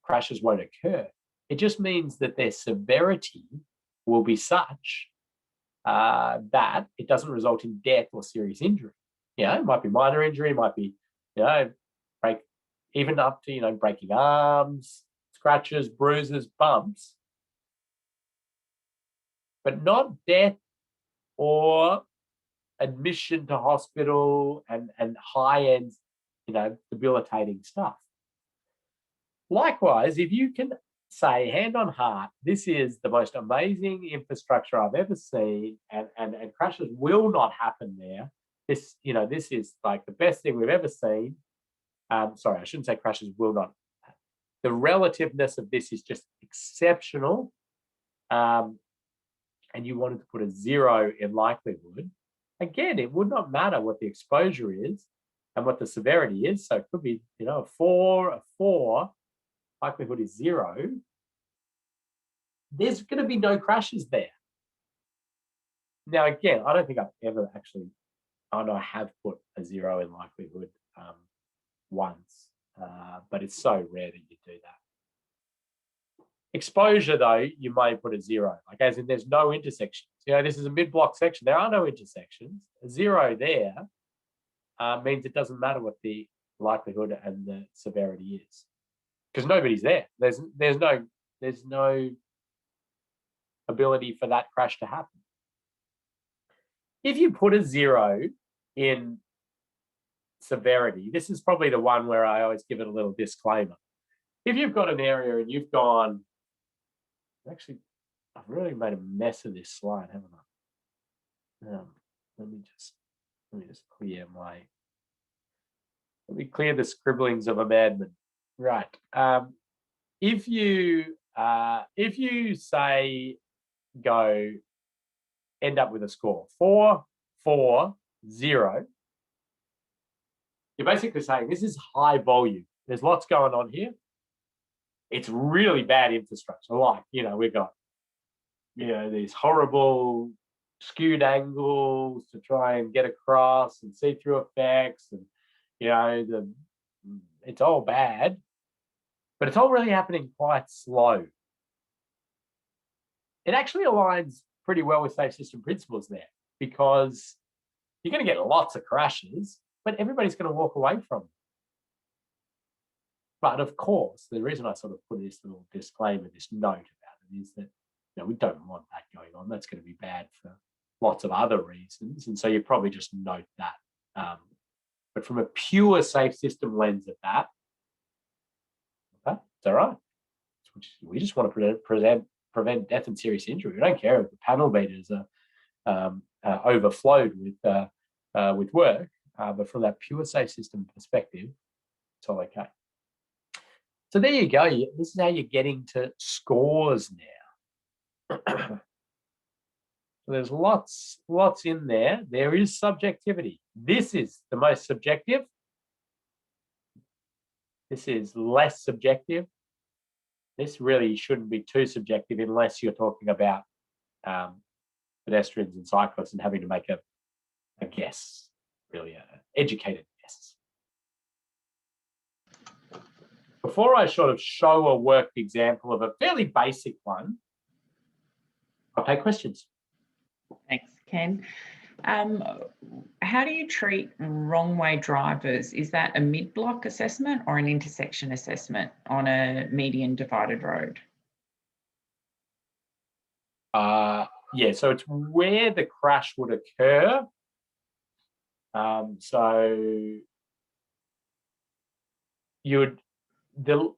Crashes won't occur. It just means that their severity will be such that it doesn't result in death or serious injury. It might be minor injury, it might be, even up to, breaking arms, scratches, bruises, bumps, but not death or admission to hospital and high-end, debilitating stuff. Likewise, if you can say, hand on heart, this is the most amazing infrastructure I've ever seen, and crashes will not happen there. This is like the best thing we've ever seen. Sorry, I shouldn't say crashes will not. The relativeness of this is just exceptional. And you wanted to put a 0 in likelihood. Again, it would not matter what the exposure is and what the severity is. So it could be, a 4, likelihood is 0. There's going to be no crashes there. Now, again, I don't think I've ever actually, I have put a 0 in likelihood once, but it's so rare that you do that. Exposure, though, you may put a 0, like as in there's no intersections. This is a mid-block section. There are no intersections. A 0 there means it doesn't matter what the likelihood and the severity is. because nobody's there. There's no ability for that crash to happen. If you put a 0 in severity, this is probably the one where I always give it a little disclaimer. If you've got an area and you've gone, actually, I've really made a mess of this slide, haven't I? Let me just clear let me clear the scribblings of a madman. Right. If you say go end up with a score 4, 4, 0, you're basically saying this is high volume. There's lots going on here. It's really bad infrastructure. Like, we've got, these horrible skewed angles to try and get across and see-through effects, and it's all bad, but it's all really happening quite slow. It actually aligns pretty well with safe system principles there, because you're going to get lots of crashes, but everybody's going to walk away from them. But of course, the reason I sort of put this little disclaimer, this note about it, is that we don't want that going on. That's going to be bad for lots of other reasons, and so you probably just note that. But from a pure safe system lens of that, okay, it's all right. We just want to prevent death and serious injury. We don't care if the panel meters are overflowed with work, but from that pure safe system perspective, it's all okay. So there you go. This is how you're getting to scores now. So there's lots in there. There is subjectivity. This is the most subjective. This is less subjective. This really shouldn't be too subjective unless you're talking about pedestrians and cyclists and having to make a guess, really an educated guess. Before I sort of show a worked example of a fairly basic one, I'll take questions. Thanks, Ken. How do you treat wrong way drivers? Is that a mid-block assessment or an intersection assessment on a median divided road? Yeah, so it's where the crash would occur. So the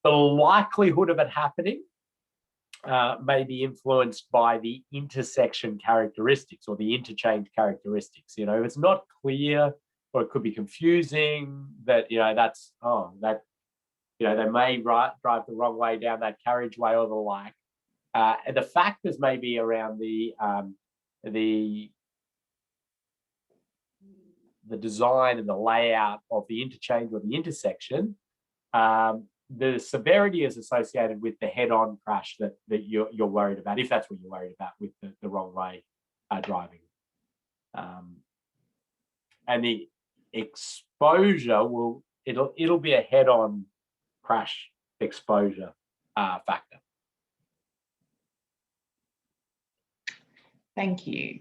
likelihood of it happening may be influenced by the intersection characteristics or the interchange characteristics. If it's not clear, or it could be confusing that they may drive the wrong way down that carriageway or the like. And the factors may be around the design and the layout of the interchange or the intersection. The severity is associated with the head-on crash that you're worried about, if that's what you're worried about with the wrong way driving. And the exposure it'll be a head-on crash exposure factor. Thank you.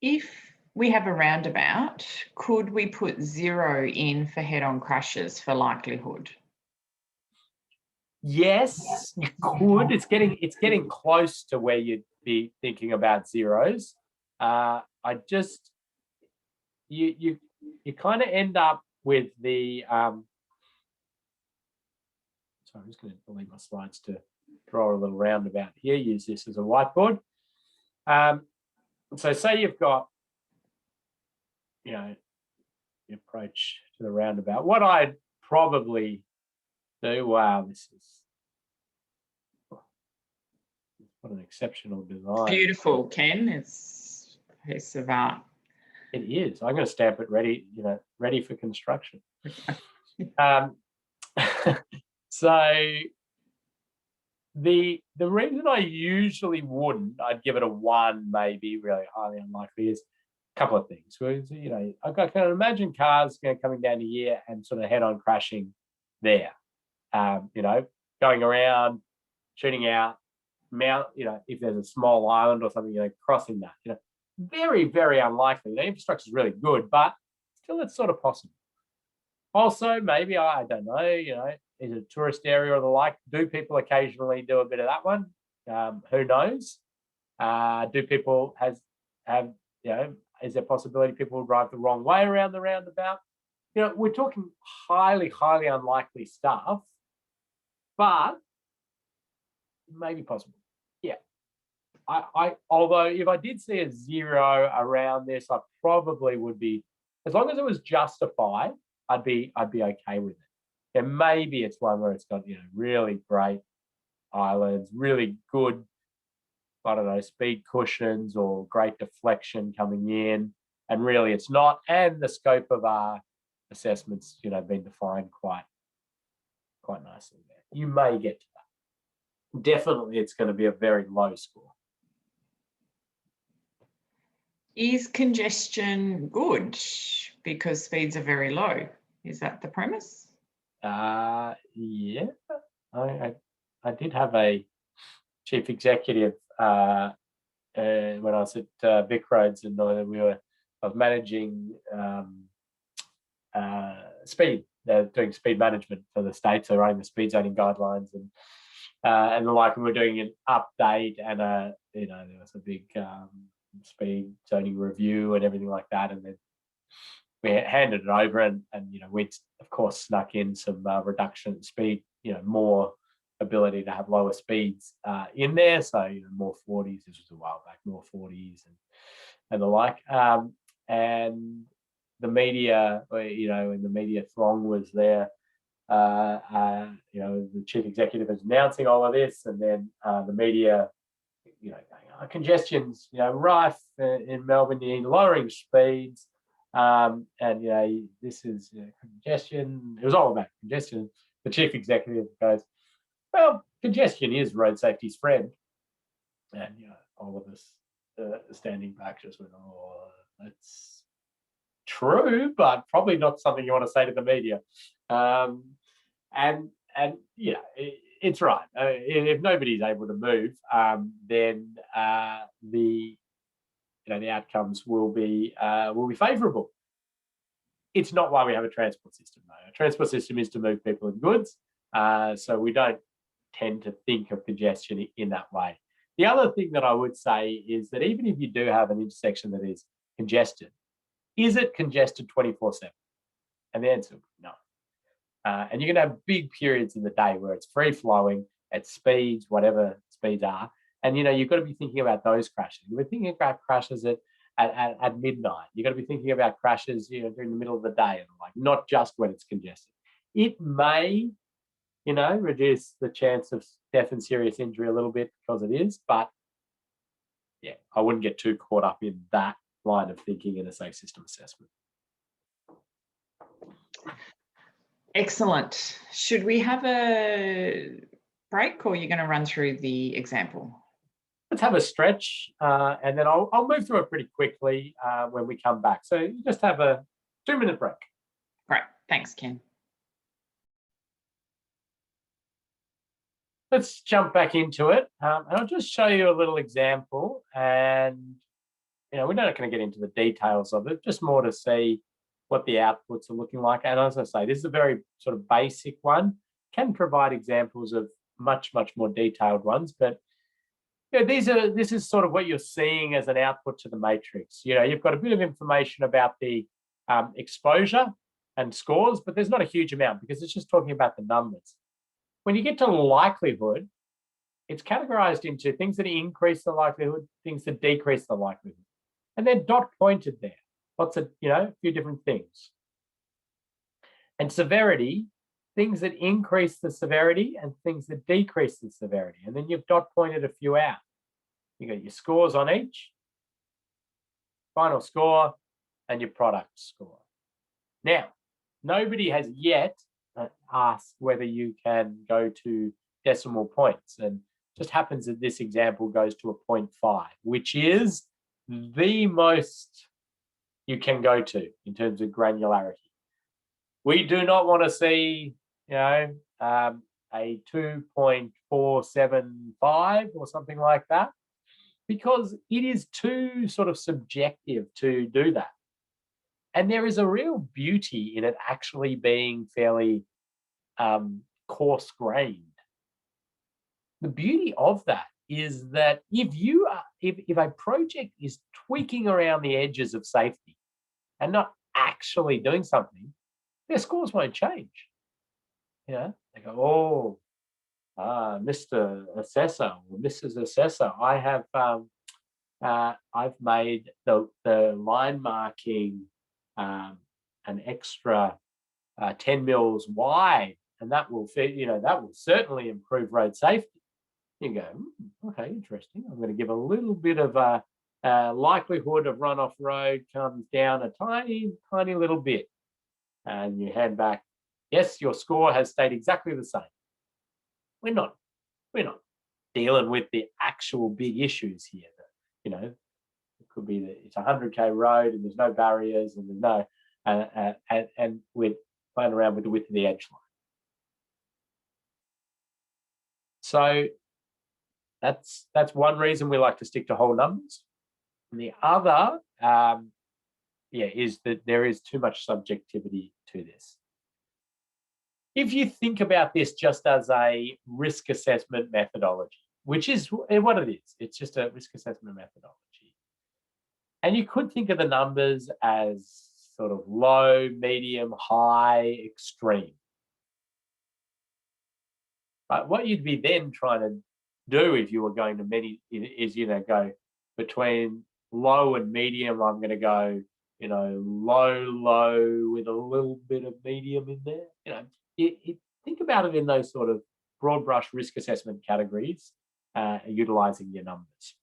If we have a roundabout, could we put 0 in for head-on crashes for likelihood? Yes, you could. It's getting close to where you'd be thinking about zeros. You kind of end up with the sorry, I'm just going to delete my slides to draw a little roundabout here. Use this as a whiteboard. So say you've got the approach to the roundabout. What I'd probably do, wow, this is what an exceptional design. Beautiful, Ken. It's a piece of art. It is. I'm going to stamp it ready, ready for construction. So the reason I usually wouldn't, I'd give it a 1, maybe, really highly unlikely, is a couple of things. I can imagine cars coming down here and sort of head-on crashing there. Going around, shooting out, if there's a small island or something, crossing that. Very, very unlikely. The infrastructure is really good, but still it's sort of possible. Also, maybe, I don't know, is it a tourist area or the like? Do people occasionally do a bit of that one? Who knows? Do people have, is there a possibility people will drive the wrong way around the roundabout? We're talking highly, highly unlikely stuff, but maybe possible. Yeah. Although if I did see a 0 around this, I probably would be, as long as it was justified, I'd be okay with it. And maybe it's one where it's got, really great islands, really good, I don't know, speed cushions or great deflection coming in, and really it's not. And the scope of our assessments, been defined quite nicely there. You may get to that. Definitely, it's going to be a very low score. Is congestion good because speeds are very low? Is that the premise? Yeah. I did have a chief executive when I was at Vic Roads, and I was managing speed. They're doing speed management for the state, so running the speed zoning guidelines and the like. And we're doing an update, and there was a big speed zoning review and everything like that. And then we handed it over, and we of course snuck in some reduction in speed, more ability to have lower speeds in there. So more 40s. This was a while back, more 40s and the like. And the media, and the media throng was there. The chief executive is announcing all of this, and then the media, going, congestion's rife in Melbourne. You need lowering speeds, and this is congestion. It was all about congestion. The chief executive goes, well, congestion is road safety's friend, and all of us standing back just went, oh, that's true, but probably not something you want to say to the media. And it's right. If nobody's able to move, then the outcomes will be favourable. It's not why we have a transport system, though. A transport system is to move people and goods, so we don't tend to think of congestion in that way. The other thing that I would say is that even if you do have an intersection that is congested, is it congested 24/7? And the answer is no. And you're going to have big periods in the day where it's free flowing at speeds, whatever speeds are. And, you've got to be thinking about those crashes. You've been thinking about crashes at midnight. You've got to be thinking about crashes, during the middle of the day, and like, not just when it's congested. It may, reduce the chance of death and serious injury a little bit because it is, but yeah, I wouldn't get too caught up in that line of thinking in a safe system assessment. Excellent. Should we have a break, or are you going to run through the example? Let's have a stretch, and then I'll move through it pretty quickly when we come back. So you just have a 2-minute break. Great. Thanks, Ken. Let's jump back into it. And I'll just show you a little example. And, we're not going to get into the details of it, just more to see what the outputs are looking like. And as I say, this is a very sort of basic one. Can provide examples of much, much more detailed ones. But this is sort of what you're seeing as an output to the matrix. You've got a bit of information about the exposure and scores, but there's not a huge amount because it's just talking about the numbers. When you get to likelihood, it's categorized into things that increase the likelihood, things that decrease the likelihood. And they're dot pointed there. Lots of, a few different things. And severity, things that increase the severity and things that decrease the severity. And then you've dot pointed a few out. You got your scores on each, final score, and your product score. Now, nobody has yet asked whether you can go to decimal points, and just happens that this example goes to a 0.5, which is the most you can go to in terms of granularity. We do not want to see, a 2.475 or something like that, because it is too sort of subjective to do that. And there is a real beauty in it actually being fairly coarse-grained. The beauty of that is that if a project is tweaking around the edges of safety and not actually doing something, their scores won't change. They go, Mr. Assessor or Mrs. Assessor, I've made the line marking an extra 10 mils wide, and that will certainly improve road safety. You go, okay, interesting. I'm going to give a little bit of a likelihood of run off road comes down a tiny, tiny little bit, and you hand back. Yes, your score has stayed exactly the same. We're not dealing with the actual big issues here. It could be that it's a 100k road and there's no barriers and there's no, and we're playing around with the width of the edge line. So that's one reason we like to stick to whole numbers. And the other, is that there is too much subjectivity to this. If you think about this just as a risk assessment methodology, which is what it is, it's just a risk assessment methodology. And you could think of the numbers as sort of low, medium, high, extreme. But what you'd be then trying to do if you were going to many is, go between low and medium. I'm going to go, low with a little bit of medium in there. Think about it in those sort of broad brush risk assessment categories, utilizing your numbers.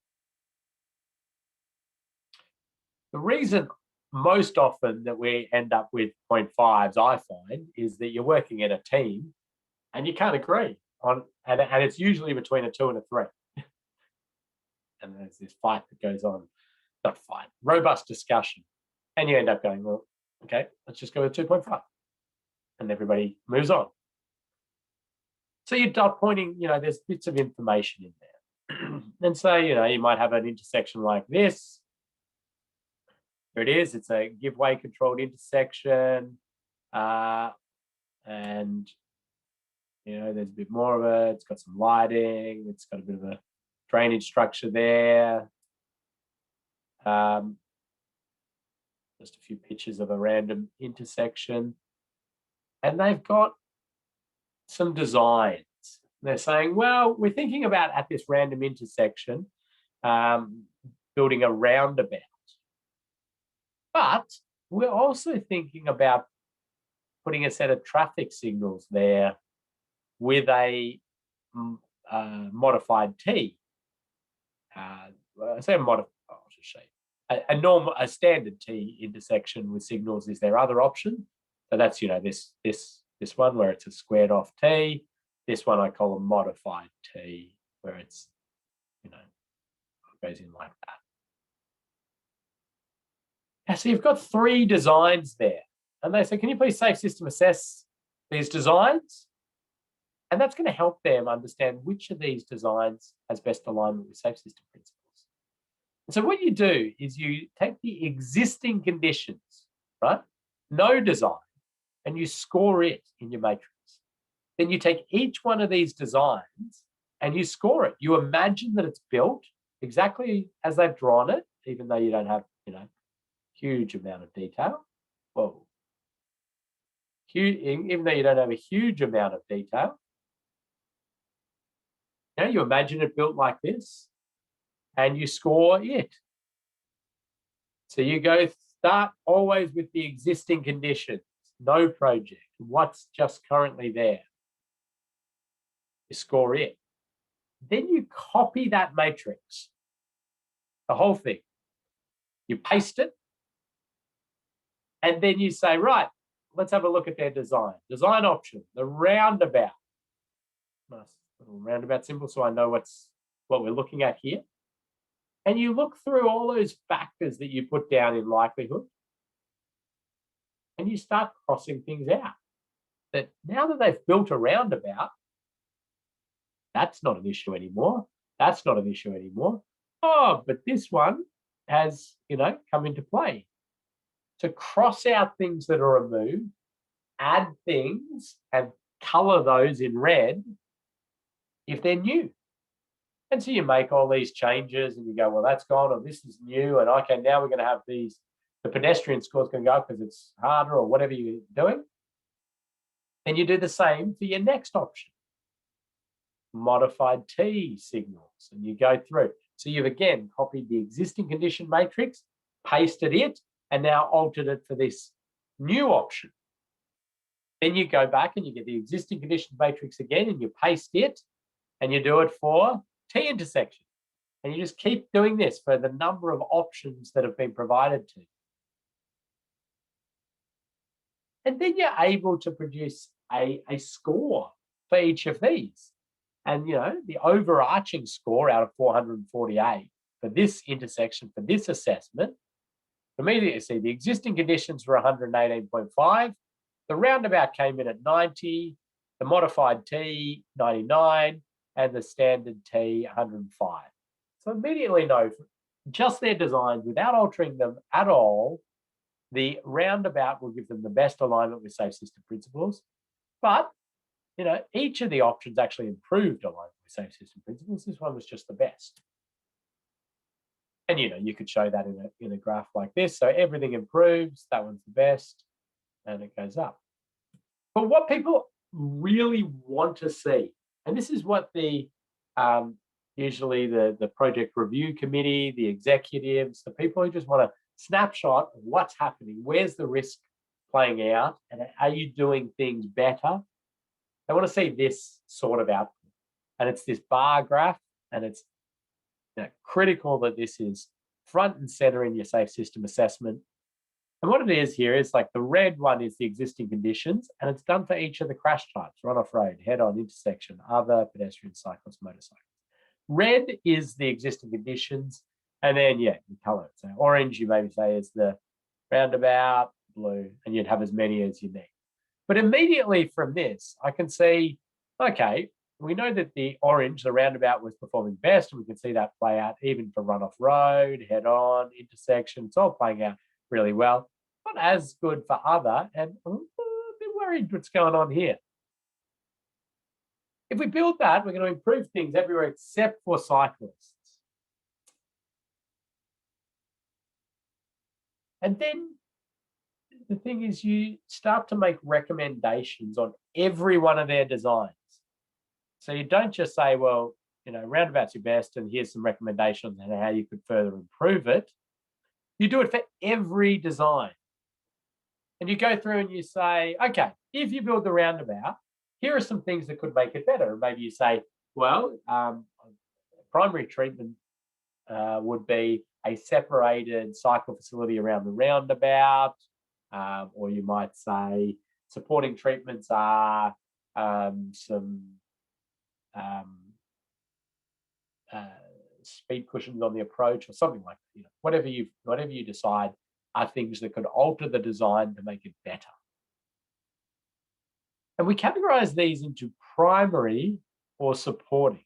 The reason most often that we end up with 0.5s, I find, is that you're working in a team and you can't agree on, and it's usually between a 2 and a 3. And there's this fight that goes on, not fight, robust discussion. And you end up going, well, okay, let's just go with 2.5. And everybody moves on. So you're dot pointing, there's bits of information in there. And so, you might have an intersection like this. Here it is, it's a give way controlled intersection. And, there's a bit more of it. It's got some lighting. It's got a bit of a drainage structure there. Just a few pictures of a random intersection. And they've got some designs. They're saying, well, we're thinking about at this random intersection, building a roundabout. But we're also thinking about putting a set of traffic signals there with a modified T. I say modified, I'll just show you. A standard T intersection with signals is their other option. So that's, this one where it's a squared off T. This one I call a modified T, where it's, goes in like that. Now, so you've got 3 designs there. And they say, can you please safe system assess these designs? And that's going to help them understand which of these designs has best alignment with safe system principles. And so what you do is you take the existing conditions, right? No design, and you score it in your matrix. Then you take each one of these designs and you score it. You imagine that it's built exactly as they've drawn it, even though you don't have, huge amount of detail. Well, even though you don't have a huge amount of detail, you imagine it built like this and you score it. So you start always with the existing conditions, no project, what's just currently there. You score it. Then you copy that matrix, the whole thing. You paste it. And then you say, right, let's have a look at their design. Design option, the roundabout. Nice little roundabout symbol so I know what we're looking at here. And you look through all those factors that you put down in likelihood and you start crossing things out. That now that they've built a roundabout, that's not an issue anymore. That's not an issue anymore. Oh, but this one has, come into play. to cross out things that are removed, add things and color those in red if they're new. And so you make all these changes and you go, well, that's gone, or this is new, and okay, now we're going to have these, the pedestrian score's going to go because it's harder or whatever you're doing. And you do the same for your next option, modified T signals, and you go through. So you've again copied the existing condition matrix, pasted it, and now altered it for this new option. Then you go back and you get the existing condition matrix again and you paste it and you do it for T intersection. And you just keep doing this for the number of options that have been provided to you. And then you're able to produce a score for each of these. And, you know, the overarching score out of 448 for this intersection, for this assessment, immediately see the existing conditions were 118.5. The roundabout came in at 90, the modified T 99, and the standard T 105. So immediately know, just their designs without altering them at all, the roundabout will give them the best alignment with safe system principles. But, you know, each of the options actually improved alignment with safe system principles. This one was just the best. And, you know, you could show that in a graph like this. So everything improves, that one's the best, and it goes up. But what people really want to see, and this is what the usually the project review committee, the executives, the people who just want a snapshot of what's happening, where's the risk playing out, and are you doing things better? They want to see this sort of output. And it's this bar graph, and it's, you know, critical that this is front and center in your safe system assessment. And what it is here is like the red one is the existing conditions, and it's done for each of the crash types: run-off road, head-on, intersection, other, pedestrian, cyclist, motorcycle. Red is the existing conditions, and then, yeah, you color it. So orange, you maybe say, is the roundabout, blue, and you'd have as many as you need. But immediately from this, I can see, okay, we know that the orange, the roundabout, was performing best, and we can see that play out even for run-off road, head-on, intersection. It's all playing out really well. Not as good for other, and I'm a bit worried what's going on here. If we build that, we're going to improve things everywhere except for cyclists. And then the thing is, you start to make recommendations on every one of their designs. So you don't just say, well, you know, roundabout's your best, and here's some recommendations on how you could further improve it. You do it for every design. And you go through and you say, okay, if you build the roundabout, here are some things that could make it better. And maybe you say, well, primary treatment would be a separated cycle facility around the roundabout. Or you might say supporting treatments are some speed cushions on the approach, or something like that. You know, whatever you decide are things that could alter the design to make it better. And we categorize these into primary or supporting.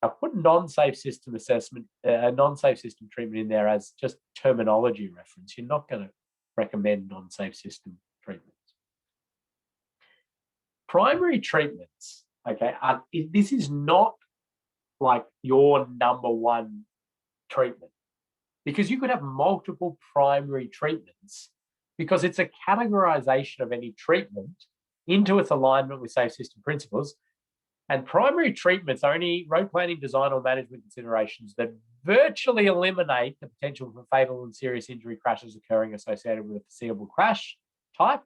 I put non-safe system assessment, non-safe system treatment in there as just terminology reference. You're not going to recommend non-safe system treatments. Primary treatments, okay, this is not like your number one treatment, because you could have multiple primary treatments, because it's a categorization of any treatment into its alignment with safe system principles. And primary treatments are any road planning, design, or management considerations that virtually eliminate the potential for fatal and serious injury crashes occurring associated with a foreseeable crash type.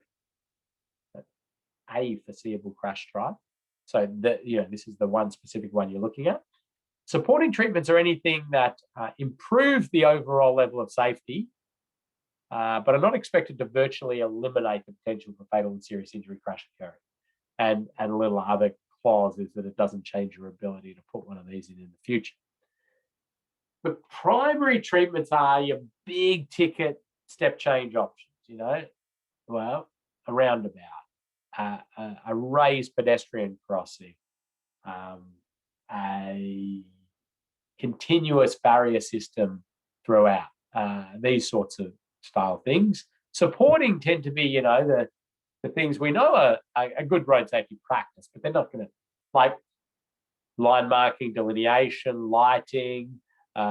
A foreseeable crash type. So this is the one specific one you're looking at. Supporting treatments are anything that improve the overall level of safety, but are not expected to virtually eliminate the potential for fatal and serious injury crash occurring. And a little other clause is that it doesn't change your ability to put one of these in the future. But primary treatments are your big ticket step change options, you know, well, a roundabout, a raised pedestrian crossing, a continuous barrier system throughout, these sorts of style things. Supporting tend to be, you know, the things we know are a good road safety practice, but they're not going to, like line marking, delineation, lighting, you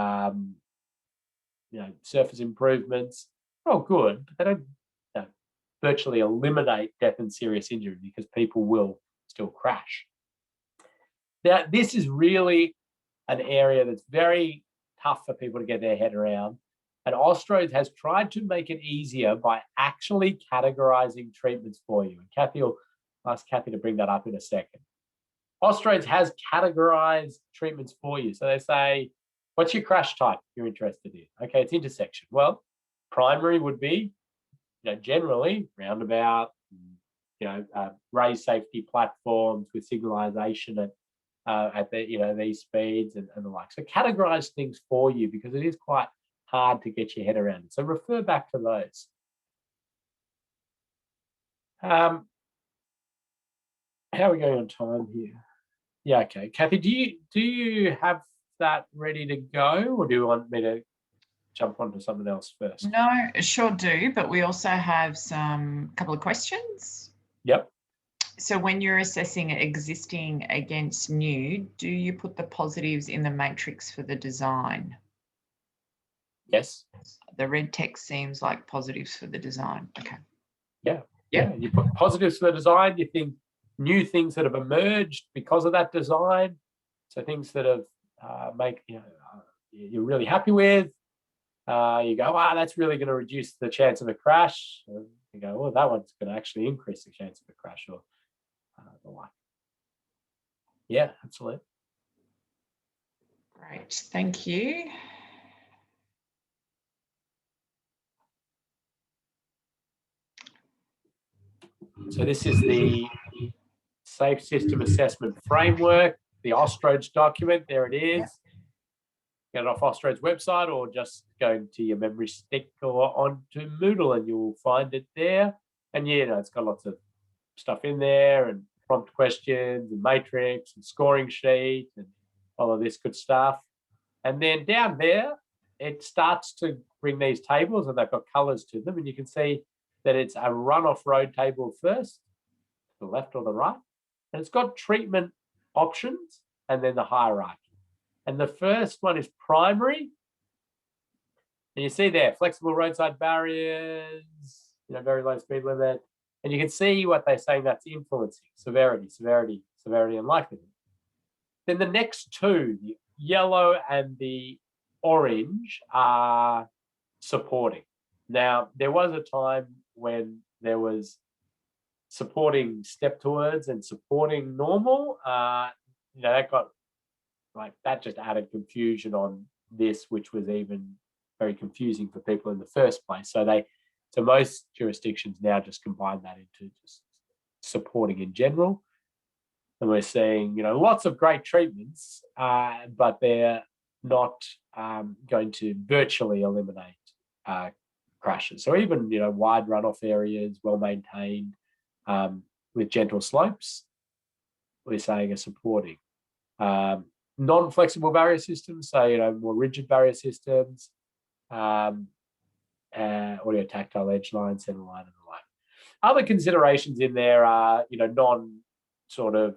know, surface improvements. They're all good, but they don't virtually eliminate death and serious injury because people will still crash. Now, this is really an area that's very tough for people to get their head around. And Austroads has tried to make it easier by actually categorizing treatments for you. And Kathy will ask Kathy to bring that up in a second. Austroads has categorized treatments for you. So they say, what's your crash type you're interested in? Okay, it's intersection. Well, primary would be, you know, generally roundabout, you know, raised safety platforms with signalization at the, you know, these speeds and the like. So categorize things for you because it is quite hard to get your head around it. So refer back to those. How are we going on time here? Yeah, okay. Kathy, do you have that ready to go, or do you want me to jump onto something else first? No, sure do, but we also have some couple of questions. Yep. So when you're assessing existing against new, do you put the positives in the matrix for the design? Yes. The red text seems like positives for the design. Okay. Yeah. Yeah. You put positives for the design. You think new things that have emerged because of that design. So things that have you're really happy with. You go, wow, that's really going to reduce the chance of a crash. And you go, well, that one's going to actually increase the chance of a crash, or the like. Yeah, absolutely. Great, thank you. So this is the Safe System Assessment Framework, the Austroads document. There it is. Get it off Austroads website, or just go to your memory stick or onto Moodle and you'll find it there. And yeah, you know, it's got lots of stuff in there and prompt questions and matrix and scoring sheet and all of this good stuff. And then down there, it starts to bring these tables, and they've got colors to them. And you can see that it's a runoff road table first, to the left or the right. And it's got treatment options and then the hierarchy. And the first one is primary. And you see there, flexible roadside barriers, you know, very low speed limit. And you can see what they're saying that's influencing: severity, severity, severity, and likelihood. Then the next two, the yellow and the orange, are supporting. Now, there was a time when there was supporting step towards and supporting normal. You know, that got, like, that just added confusion on this, which was even very confusing for people in the first place. So most jurisdictions now just combine that into just supporting in general. And we're seeing, you know, lots of great treatments, but they're not going to virtually eliminate crashes. So even, you know, wide runoff areas, well maintained, with gentle slopes, we're saying are supporting. Non-flexible barrier systems, so, you know, more rigid barrier systems, audio tactile edge line, center line, and the like. Other considerations in there are, you know, non sort of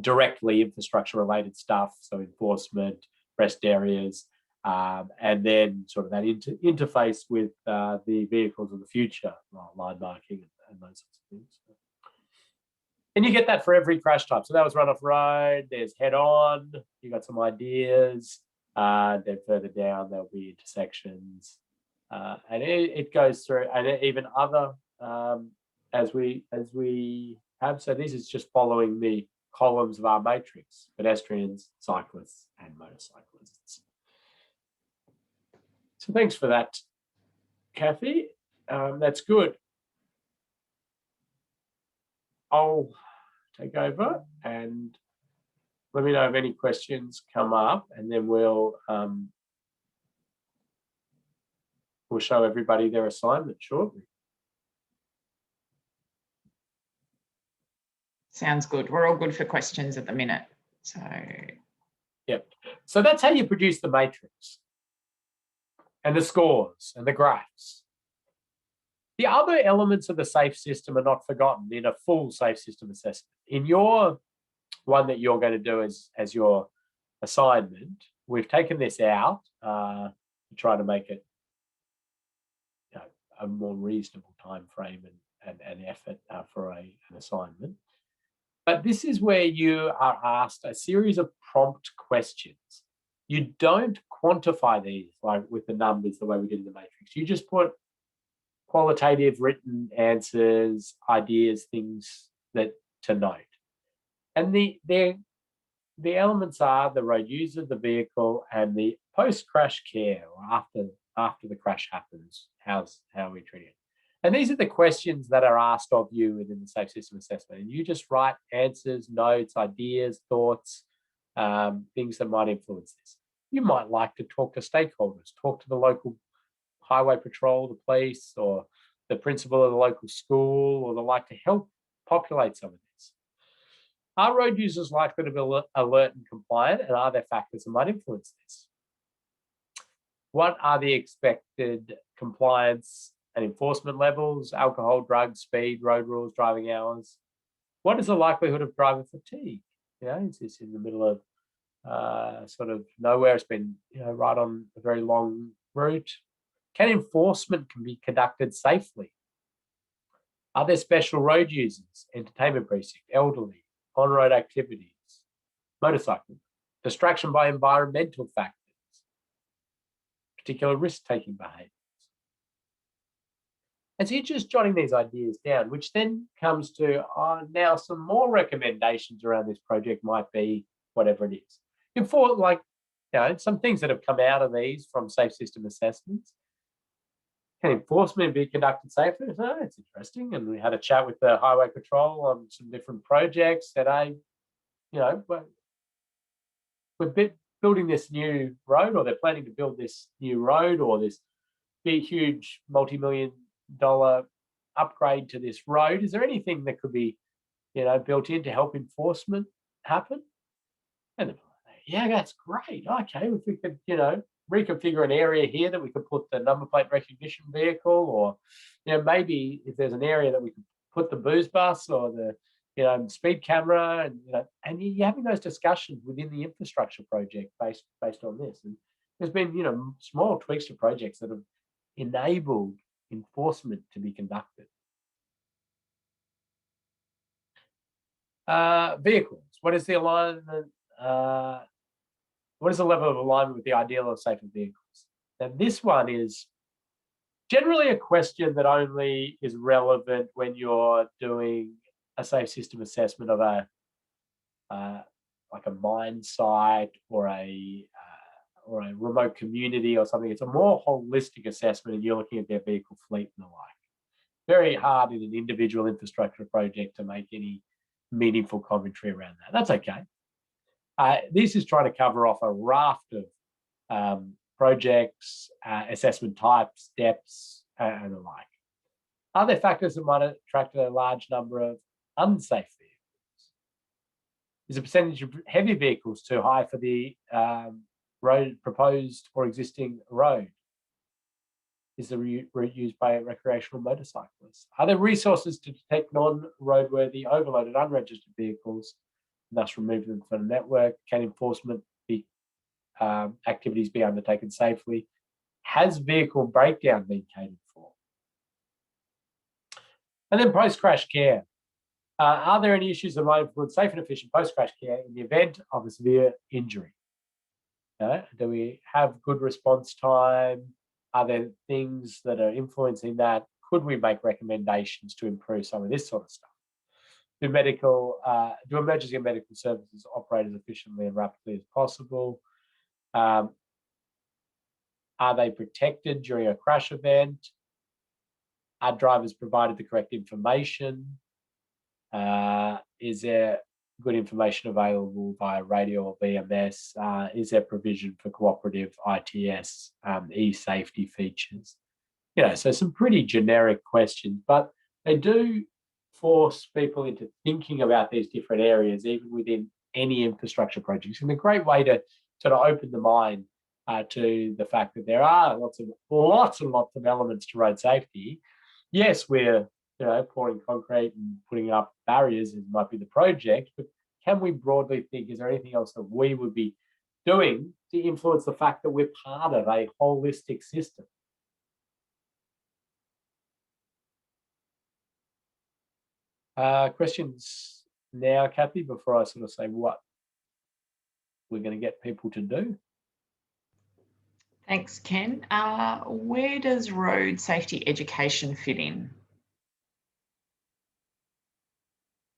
directly infrastructure related stuff, so enforcement, rest areas, and then sort of that interface with the vehicles of the future, line marking and those sorts of things. And you get that for every crash type. So that was runoff road, there's head on, you got some ideas. Then further down, there'll be intersections. And it goes through, and even other, as we have. So this is just following the columns of our matrix: pedestrians, cyclists, and motorcyclists. So thanks for that, Kathy. That's good. I'll take over and let me know if any questions come up, and then we'll show everybody their assignment shortly. Sounds good. We're all good for questions at the minute. So yep. So that's how you produce the matrix. and the scores and the graphs. The other elements of the SAFE system are not forgotten in a full SAFE system assessment. In your one that you're going to do as your assignment, we've taken this out to try to make it a more reasonable time frame and effort for an assignment. But this is where you are asked a series of prompt questions. You don't quantify these like with the numbers the way we did in the matrix. You just put qualitative written answers, ideas, things that to note. And the elements are the road user, the vehicle, and the post-crash care, or after the crash happens, how are we treating it? And these are the questions that are asked of you within the SAFE system assessment. And you just write answers, notes, ideas, thoughts, things that might influence this. You might like to talk to stakeholders, talk to the local highway patrol, the police, or the principal of the local school, or the like to help populate some of this. Are road users likely to be alert and compliant, and are there factors that might influence this? What are the expected compliance and enforcement levels, alcohol, drugs, speed, road rules, driving hours? What is the likelihood of driver fatigue? Is this in the middle of sort of nowhere? It's been right on a very long route. Can enforcement be conducted safely? Are there special road users, entertainment precinct, elderly, on-road activities, motorcycling, distraction by environmental factors, particular risk-taking behaviours? And so you're just jotting these ideas down, which then comes to now some more recommendations around this project might be whatever it is. Some things that have come out of these from SAFE system assessments. Can enforcement be conducted safely? Oh, it's interesting. And we had a chat with the highway patrol on some different projects that we're building this new road, or they're planning to build this new road, or this big, huge multi-million-dollar upgrade to this road. Is there anything that could be, built in to help enforcement happen? And yeah, that's great. Okay, if we could, reconfigure an area here that we could put the number plate recognition vehicle, or maybe if there's an area that we could put the booze bus or the speed camera, and you're having those discussions within the infrastructure project based on this. And there's been small tweaks to projects that have enabled enforcement to be conducted. Vehicles. What is the alignment? What is the level of alignment with the ideal of safer vehicles? Now, this one is generally a question that only is relevant when you're doing a safe system assessment of like a mine site or a remote community or something. It's a more holistic assessment, and you're looking at their vehicle fleet and the like. Very hard in an individual infrastructure project to make any meaningful commentary around that. That's okay. This is trying to cover off a raft of projects, assessment types, depths, and the like. Are there factors that might attract a large number of unsafe vehicles? Is the percentage of heavy vehicles too high for the road proposed or existing road? Is the route used by recreational motorcyclists? Are there resources to detect non-roadworthy, overloaded, unregistered vehicles, and thus remove them from the network? Can enforcement activities be undertaken safely? Has vehicle breakdown been catered for? And then post-crash care. Are there any issues that might influence safe and efficient post-crash care in the event of a severe injury? Do we have good response time? Are there things that are influencing that? Could we make recommendations to improve some of this sort of stuff? Do emergency and medical services operate as efficiently and rapidly as possible? Are they protected during a crash event? Are drivers provided the correct information? Is there good information available via radio or BMS? Is there provision for cooperative ITS, e-safety features? So some pretty generic questions, but they do force people into thinking about these different areas, even within any infrastructure projects. And a great way to sort of open the mind to the fact that there are lots and lots of elements to road safety. Yes, we're pouring concrete and putting up barriers, it might be the project, but can we broadly think, is there anything else that we would be doing to influence the fact that we're part of a holistic system? Questions now, Kathy, before I sort of say what we're going to get people to do? Thanks, Ken. Where does road safety education fit in?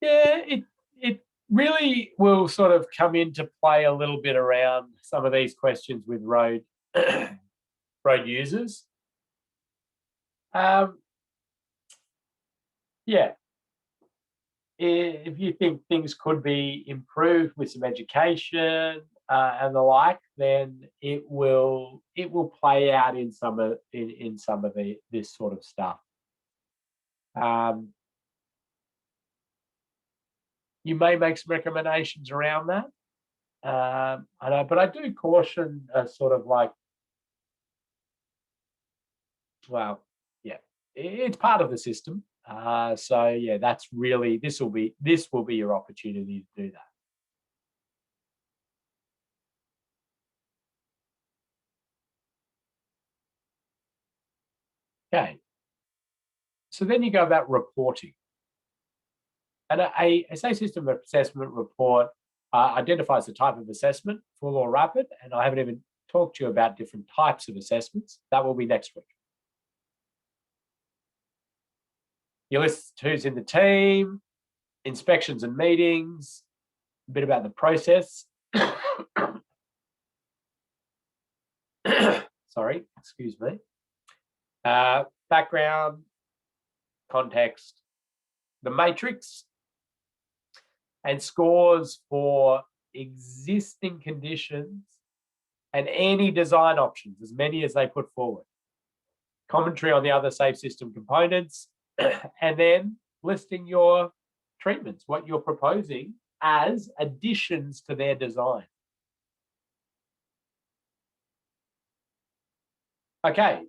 Yeah, it really will sort of come into play a little bit around some of these questions with road road users. Yeah, if you think things could be improved with some education and the like, then it will play out in some of this sort of stuff. You may make some recommendations around that. I know, but I do caution sort of like, well, yeah, it's part of the system. So yeah, that's really, this will be your opportunity to do that. Okay. So then you go about reporting. And a SSA system assessment report identifies the type of assessment, full or rapid, and I haven't even talked to you about different types of assessments. That will be next week. You list who's in the team, inspections and meetings, a bit about the process. Sorry, excuse me. Background, context, the matrix, and scores for existing conditions and any design options, as many as they put forward. Commentary on the other safe system components, and then listing your treatments, what you're proposing as additions to their design. Okay,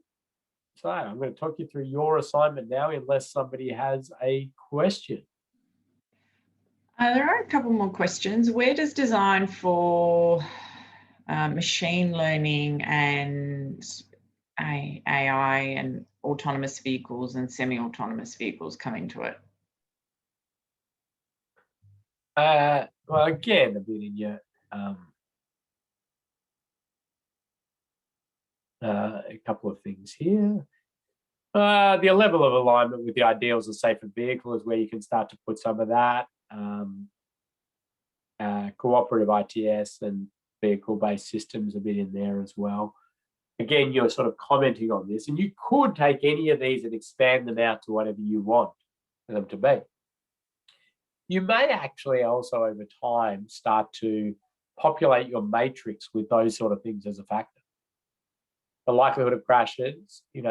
so I'm going to talk you through your assignment now, unless somebody has a question. There are a couple more questions. Where does design for machine learning and AI and autonomous vehicles and semi-autonomous vehicles come into it? Well, again, a bit in your a couple of things here. The level of alignment with the ideals of safer vehicle is where you can start to put some of that. Cooperative ITS and vehicle-based systems a bit in there as well. Again, you're sort of commenting on this, and you could take any of these and expand them out to whatever you want them to be. You may actually also over time start to populate your matrix with those sort of things as a factor. The likelihood of crashes, you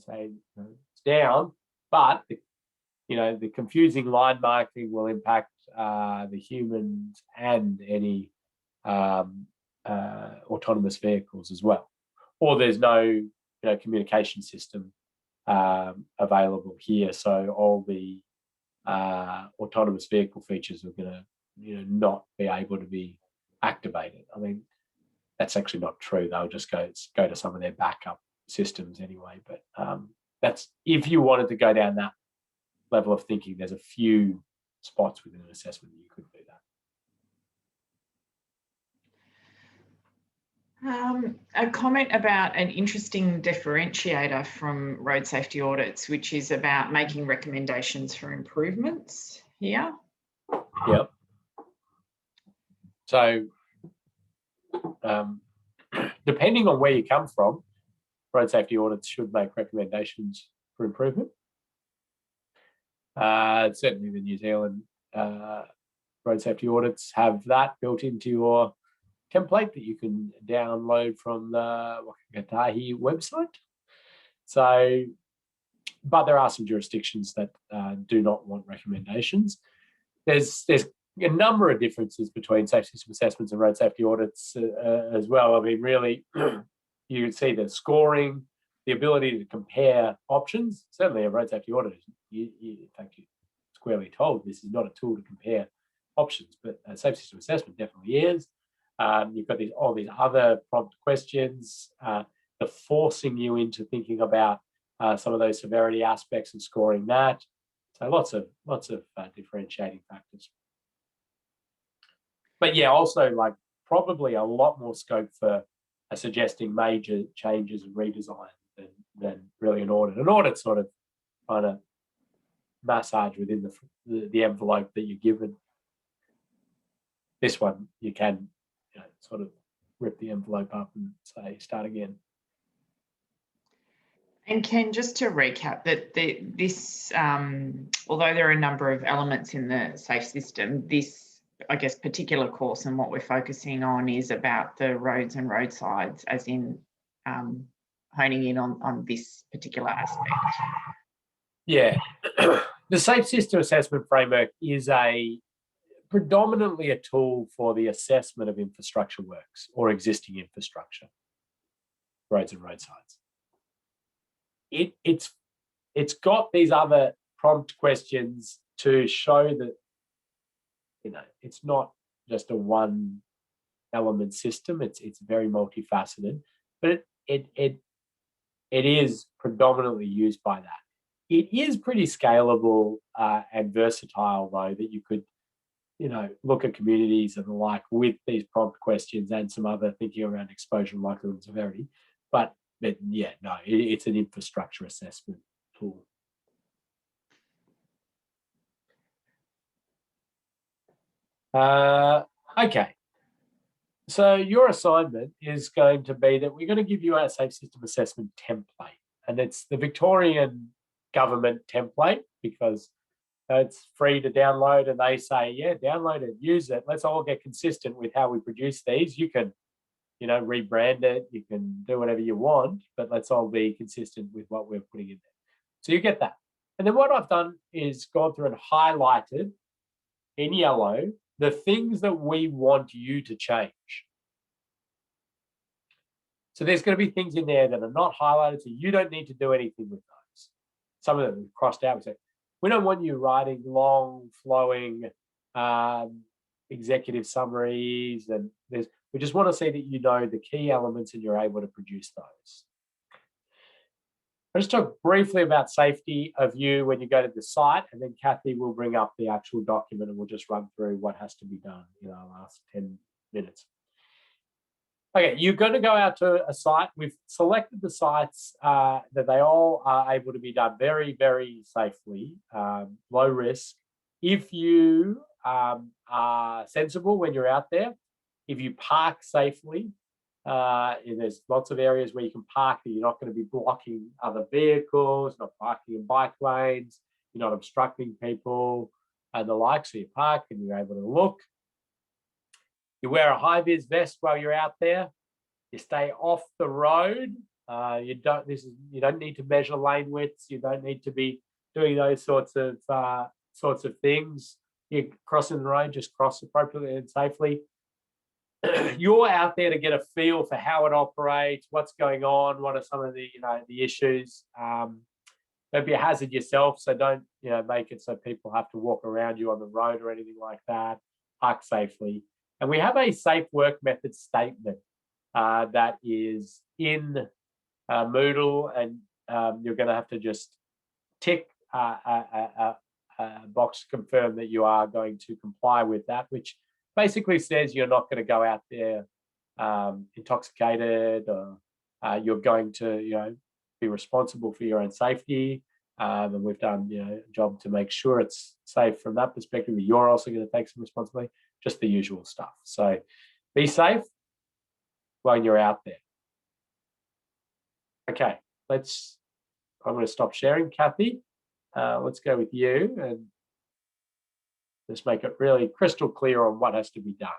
say it's down, but the confusing line marking will impact the humans and any autonomous vehicles as well. Or there's no communication system available here, so all the autonomous vehicle features are going to not be able to be activated. I mean, that's actually not true. They'll just go to some of their backup systems anyway. But that's, if you wanted to go down that level of thinking, there's a few spots within an assessment that you could do that. A comment about an interesting differentiator from road safety audits, which is about making recommendations for improvements here. Yep. So depending on where you come from, road safety audits should make recommendations for improvement. Certainly the New Zealand road safety audits have that built into your template that you can download from the Wakatahi website. So, but there are some jurisdictions that do not want recommendations. There's a number of differences between safe system assessments and road safety audits as well. I mean, really, you can see the scoring, the ability to compare options. Certainly a road safety audit, in fact, you're squarely told this is not a tool to compare options, but a safe system assessment definitely is. You've got all these other prompt questions, the forcing you into thinking about some of those severity aspects and scoring that. So lots of differentiating factors. But yeah, also like probably a lot more scope for suggesting major changes and redesign than really an audit. An audit sort of kind of massage within the envelope that you're given. This one you can sort of rip the envelope up and say start again. And Ken, just to recap, that this, although there are a number of elements in the safe system, this, I guess, particular course and what we're focusing on is about the roads and roadsides, as in honing in on this particular aspect. Yeah, the safe system assessment framework is predominantly a tool for the assessment of infrastructure works or existing infrastructure, roads and roadsides. It's got these other prompt questions to show that it's not just a one element system. It's very multifaceted, but it is predominantly used by that. It is pretty scalable and versatile, though, that you could look at communities and the like with these prompt questions and some other thinking around exposure, likelihood, and severity. But yeah, no, it's an infrastructure assessment tool. Okay. So your assignment is going to be that we're going to give you our safe system assessment template, and it's the Victorian government template because it's free to download, and they say, yeah, download it, use it. Let's all get consistent with how we produce these. You can, rebrand it. You can do whatever you want, but let's all be consistent with what we're putting in there. So you get that. And then what I've done is gone through and highlighted in yellow the things that we want you to change. So there's going to be things in there that are not highlighted, so you don't need to do anything with those. Some of them we've crossed out. We say, we don't want you writing long, flowing executive summaries, and we just want to see that you know the key elements and you're able to produce those. I'll just talk briefly about safety of you when you go to the site, and then Kathy will bring up the actual document and we'll just run through what has to be done in our last 10 minutes. Okay, you're going to go out to a site. We've selected the sites that they all are able to be done very, very safely, low risk. If you are sensible when you're out there, if you park safely, there's lots of areas where you can park that you're not going to be blocking other vehicles, not parking in bike lanes, you're not obstructing people and the like, so you park and you're able to look. You wear a high-vis vest while you're out there. You stay off the road. You don't need to measure lane widths. You don't need to be doing those sorts of things. You're crossing the road, just cross appropriately and safely. You're out there to get a feel for how it operates, what's going on, what are some of the the issues. Don't be a hazard yourself, so don't make it so people have to walk around you on the road or anything like that. Park safely. And we have a safe work method statement that is in Moodle, and you're going to have to just tick a box to confirm that you are going to comply with that, which basically says you're not going to go out there intoxicated, or you're going to be responsible for your own safety. And we've done a job to make sure it's safe from that perspective. But you're also going to take some responsibility. Just the usual stuff. So be safe when you're out there. Okay, I'm going to stop sharing. Kathy, let's go with you and just make it really crystal clear on what has to be done.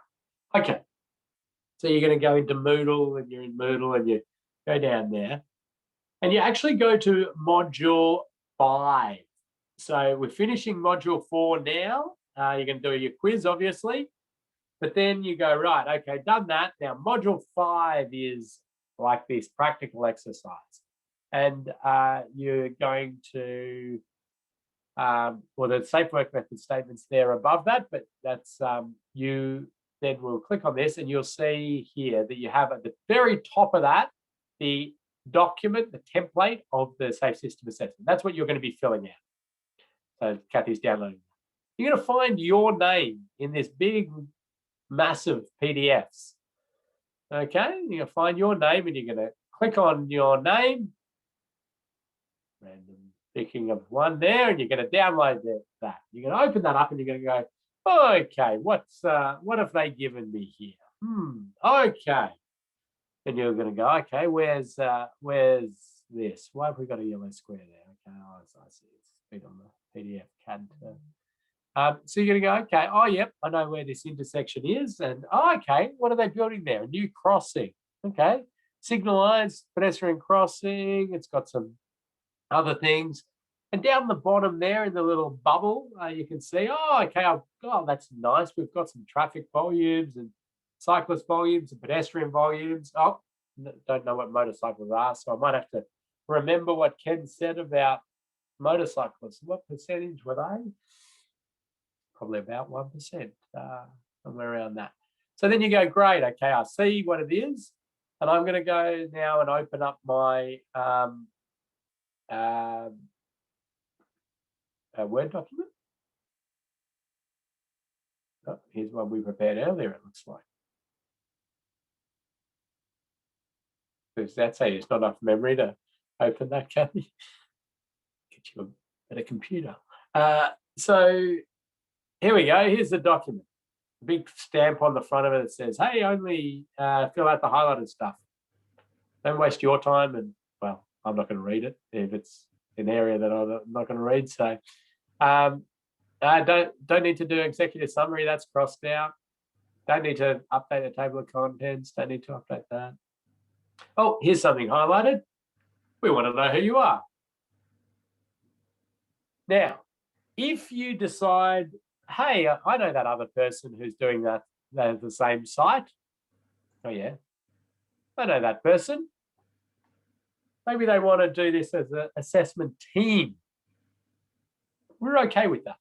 Okay, so you're going to go into Moodle, and you're in Moodle, and you go down there and you actually go to module 5. So we're finishing module 4 now. You're going to do your quiz, obviously. But then you go, right, okay, done that. Now, module 5 is like this practical exercise. And you're going to, well, the safe work method statement's there above that, but that's you then will click on this and you'll see here that you have at the very top of that, the document, the template of the safe system assessment. That's what you're going to be filling out. So Kathy's downloading. You're going to find your name in this big, massive PDFs. Okay, you're going to find your name and you're going to click on your name. Random picking of one there, and you're going to download that. You're going to open that up and you're going to go, oh, okay, what have they given me here? Okay. And you're going to go, okay, where's this? Why have we got a yellow square there? Okay, I see it's been on the PDF CAD. So you're going to go, okay, oh, yep, I know where this intersection is. And, oh, okay, what are they building there? A new crossing. Okay, signalized pedestrian crossing. It's got some other things. And down the bottom there in the little bubble, you can see, oh, okay, oh, that's nice. We've got some traffic volumes and cyclist volumes and pedestrian volumes. Oh, don't know what motorcycles are, so I might have to remember what Ken said about motorcyclists. What percentage were they? Probably about 1%, somewhere around that. So then you go, great, okay, I see what it is. And I'm going to go now and open up my Word document. Oh, here's one we prepared earlier, it looks like. Because that's it's not enough memory to open that, Kathy. Get you a better computer. So here we go. Here's the document. A big stamp on the front of it that says, hey, only fill out the highlighted stuff. Don't waste your time. And, well, I'm not going to read it if it's an area that I'm not going to read. So don't need to do executive summary. That's crossed out. Don't need to update the table of contents. Don't need to update that. Oh, here's something highlighted. We want to know who you are. Now, if you decide, hey, I know that other person who's doing that at the same site. Oh, yeah, I know that person. Maybe they want to do this as an assessment team. We're okay with that.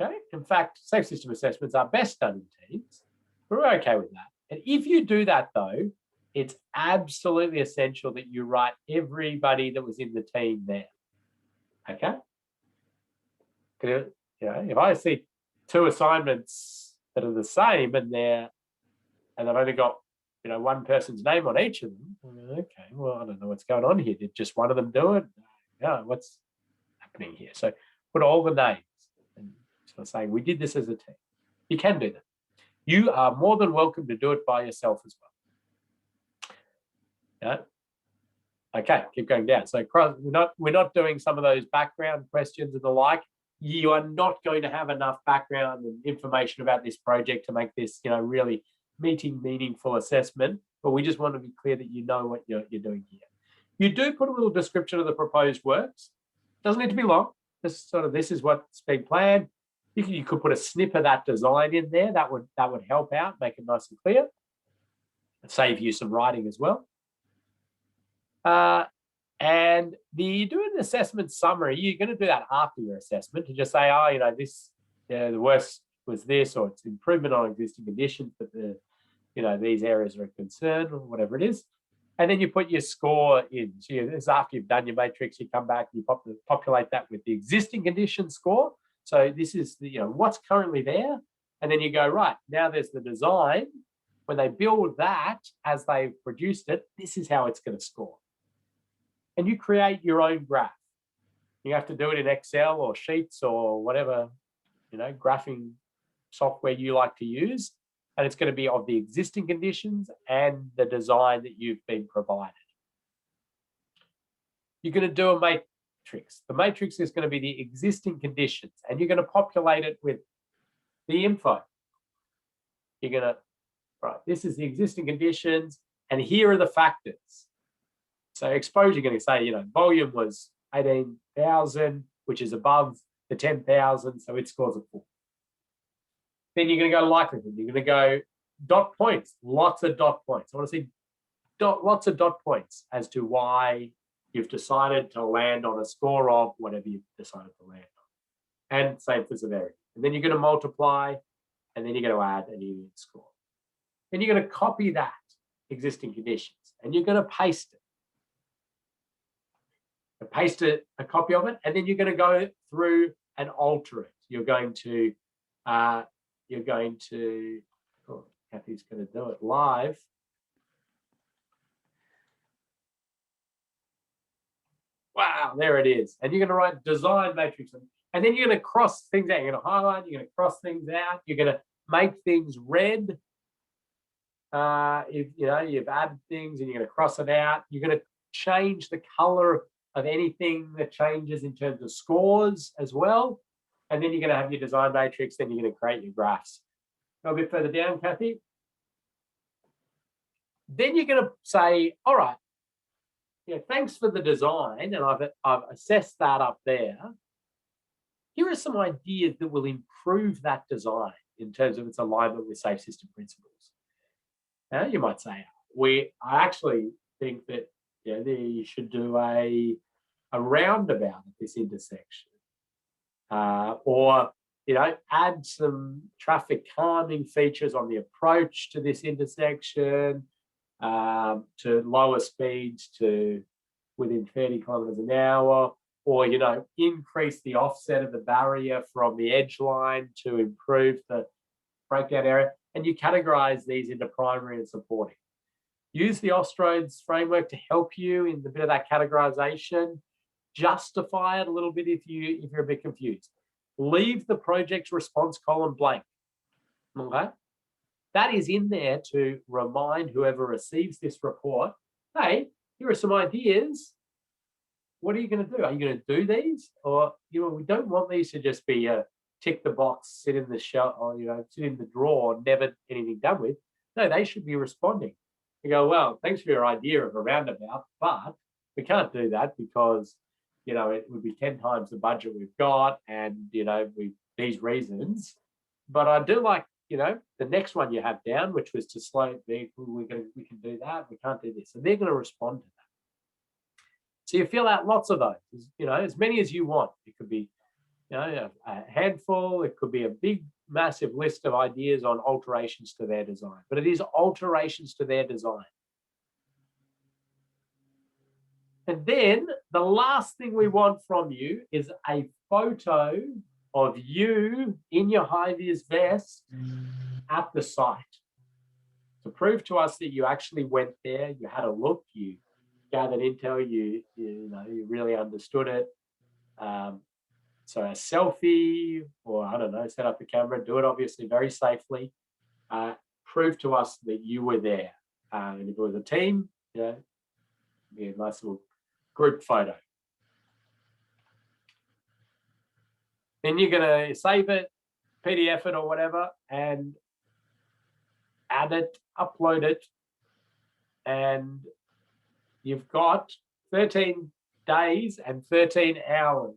Okay. In fact, safe system assessments are best done in teams. We're okay with that. And if you do that, though, it's absolutely essential that you write everybody that was in the team there. Okay. You know, if I see 2 assignments that are the same and I've only got one person's name on each of them, okay, well, I don't know what's going on here. Did just one of them do it? Yeah, what's happening here? So put all the names and sort of saying we did this as a team. You can do that. You are more than welcome to do it by yourself as well. Yeah. Okay, keep going down. So we're not doing some of those background questions and the like. You are not going to have enough background and information about this project to make this, really meaningful assessment. But we just want to be clear that you know what you're doing here. You do put a little description of the proposed works. Doesn't need to be long. Just sort of this is what's being planned. You could put a snip of that design in there. That would help out, make it nice and clear. Save you some writing as well. And you do an assessment summary. You're going to do that after your assessment to just say, oh, the worst was this, or it's improvement on existing conditions, but these areas are a concern, or whatever it is. And then you put your score in. So this after you've done your matrix, you come back, you populate that with the existing condition score. So this is what's currently there. And then you go, right, now there's the design. When they build that, as they've produced it, this is how it's going to score. And you create your own graph. You have to do it in Excel or Sheets or whatever, graphing software you like to use. And it's going to be of the existing conditions and the design that you've been provided. You're going to do a matrix. The matrix is going to be the existing conditions, and you're going to populate it with the info. You're going to, right, this is the existing conditions, and here are the factors. So exposure, you're going to say, volume was 18,000, which is above the 10,000, so it scores a 4. Then you're going to go likelihood. You're going to go dot points, lots of dot points. I want to see lots of dot points as to why you've decided to land on a score of whatever you've decided to land on. And same for severity. And then you're going to multiply, and then you're going to add an union score. Then you're going to copy that existing conditions, and you're going to paste it. Paste a copy of it, and then you're going to go through and alter it. You're going to, oh, Kathy's going to do it live. Wow, there it is. And you're going to write design matrix, and then you're going to cross things out. You're going to highlight, you're going to cross things out, you're going to make things red. If you've added things and you're going to cross it out, you're going to change the color of anything that changes in terms of scores as well. And then you're going to have your design matrix, then you're going to create your graphs. Go a bit further down, Kathy. Then you're going to say, all right, thanks for the design, and I've assessed that up there. Here are some ideas that will improve that design in terms of its alignment with safe system principles. Now, you might say, I actually think that you should do a roundabout at this intersection, or add some traffic calming features on the approach to this intersection, to lower speeds to within 30 kilometers an hour, or increase the offset of the barrier from the edge line to improve the breakdown area. And you categorize these into primary and supporting. Use the Ostrode's framework to help you in the bit of that categorization. Justify it a little bit if you're a bit confused. Leave the project response column blank. Okay? That is in there to remind whoever receives this report, hey, here are some ideas. What are you going to do? Are you going to do these? Or, we don't want these to just be a tick the box, sit in the shelf, or, sit in the drawer, never anything done with. No, they should be responding. You go, well, thanks for your idea of a roundabout, but we can't do that because, it would be 10 times the budget we've got, and, these reasons. But I do like, the next one you have down, which was to slow vehicle, we can do that. We can't do this. So they're going to respond to that. So you fill out lots of those, as many as you want. It could be, a handful. It could be a big, massive list of ideas on alterations to their design, but it is alterations to their design. And then the last thing we want from you is a photo of you in your high-vis vest at the site to prove to us that you actually went there, you had a look, you gathered intel, you really understood it. So a selfie, or I don't know, set up the camera, do it obviously very safely. Prove to us that you were there. And if it was a team, be a nice little group photo. Then you're going to save it, PDF it or whatever, and add it, upload it, and you've got 13 days and 13 hours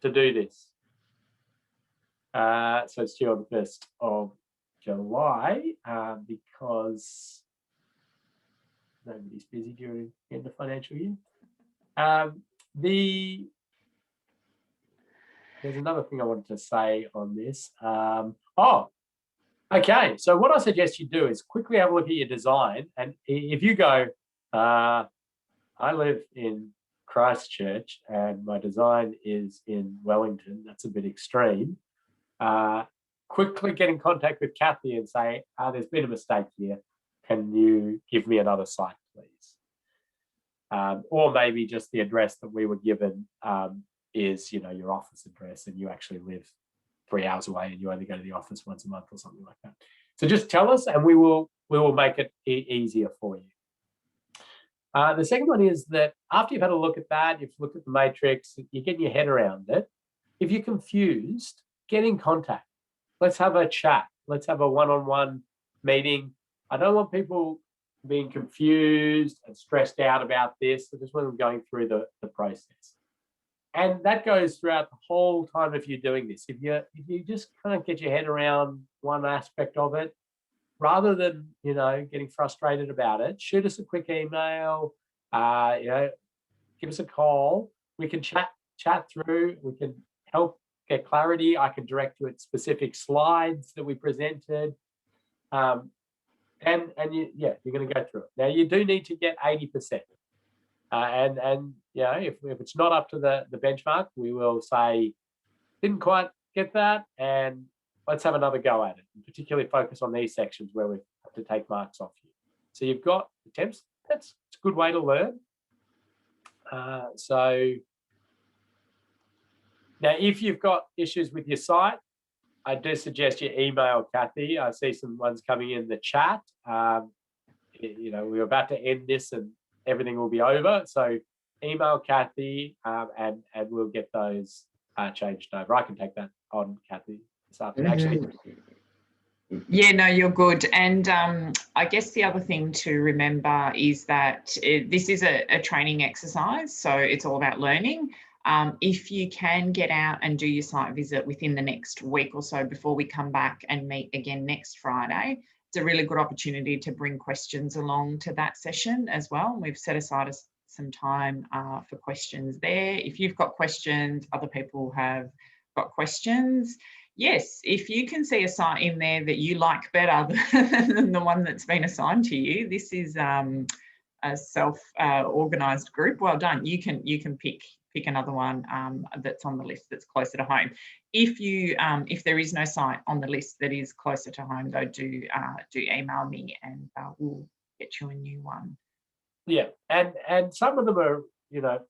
to do this. So it's due on the 1st of July because nobody's busy during the end of financial year. There's another thing I wanted to say on this. Okay. So what I suggest you do is quickly have a look at your design. And if you go, I live in Christchurch and my design is in Wellington, that's a bit extreme. Quickly get in contact with Kathy and say, there's been a mistake here. Can you give me another site, please? Or maybe just the address that we were given is, your office address, and you actually live 3 hours away and you only go to the office once a month or something like that. So just tell us and we will make it easier for you. The second one is that after you've had a look at that, you've looked at the matrix, you're getting your head around it. If you're confused, get in contact. Let's have a chat. Let's have a one-on-one meeting. I don't want people being confused and stressed out about this. I just want them going through the process. And that goes throughout the whole time if you're doing this. If you just can't get your head around one aspect of it, rather than, you know, getting frustrated about it, shoot us a quick email, you know, give us a call. We can chat through, we can help get clarity. I can direct you at specific slides that we presented. And you're going to go through it. Now, you do need to get 80%. And you know, if it's not up to the benchmark, we will say, didn't quite get that, and let's have another go at it, and particularly focus on these sections where we have to take marks off you. So you've got attempts. It's a good way to learn. So now, if you've got issues with your site, I do suggest you email Kathy. I see some ones coming in the chat. You know, we're about to end this and everything will be over. So email Kathy and we'll get those changed over. I can take that on, Kathy, this afternoon. Actually, yeah, no, you're good. And I guess the other thing to remember is that this is a training exercise, so it's all about learning. If you can get out and do your site visit within the next week or so before we come back and meet again next Friday, it's a really good opportunity to bring questions along to that session as well. We've set aside some time for questions there. If you've got questions, other people have got questions. Yes, if you can see a site in there that you like better than the one that's been assigned to you, this is a self-organised group. Well done. You can pick another one that's on the list that's closer to home. If there is no site on the list that is closer to home, though, do email me and we'll get you a new one. Yeah, and some of them are, you know,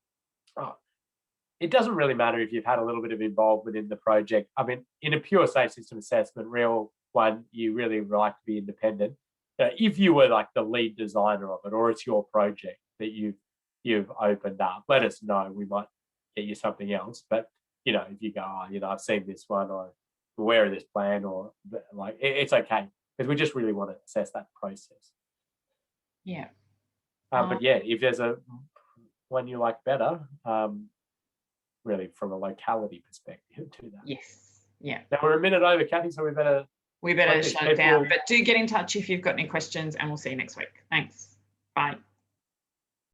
it doesn't really matter if you've had a little bit of involvement in the project. I mean, in a pure safe system assessment, real one, you really like to be independent. If you were like the lead designer of it, or it's your project that you've opened up, let us know. We might get you something else. But, you know, if you go, oh, you know, I've seen this one, or I'm aware of this plan, or like, it's okay, because we just really want to assess that process. Yeah. But yeah, if there's a one you like better, really from a locality perspective, to that. Yes. Yeah. Now we're a minute over, Kathy, so we better shut it down. But do get in touch if you've got any questions, and we'll see you next week. Thanks.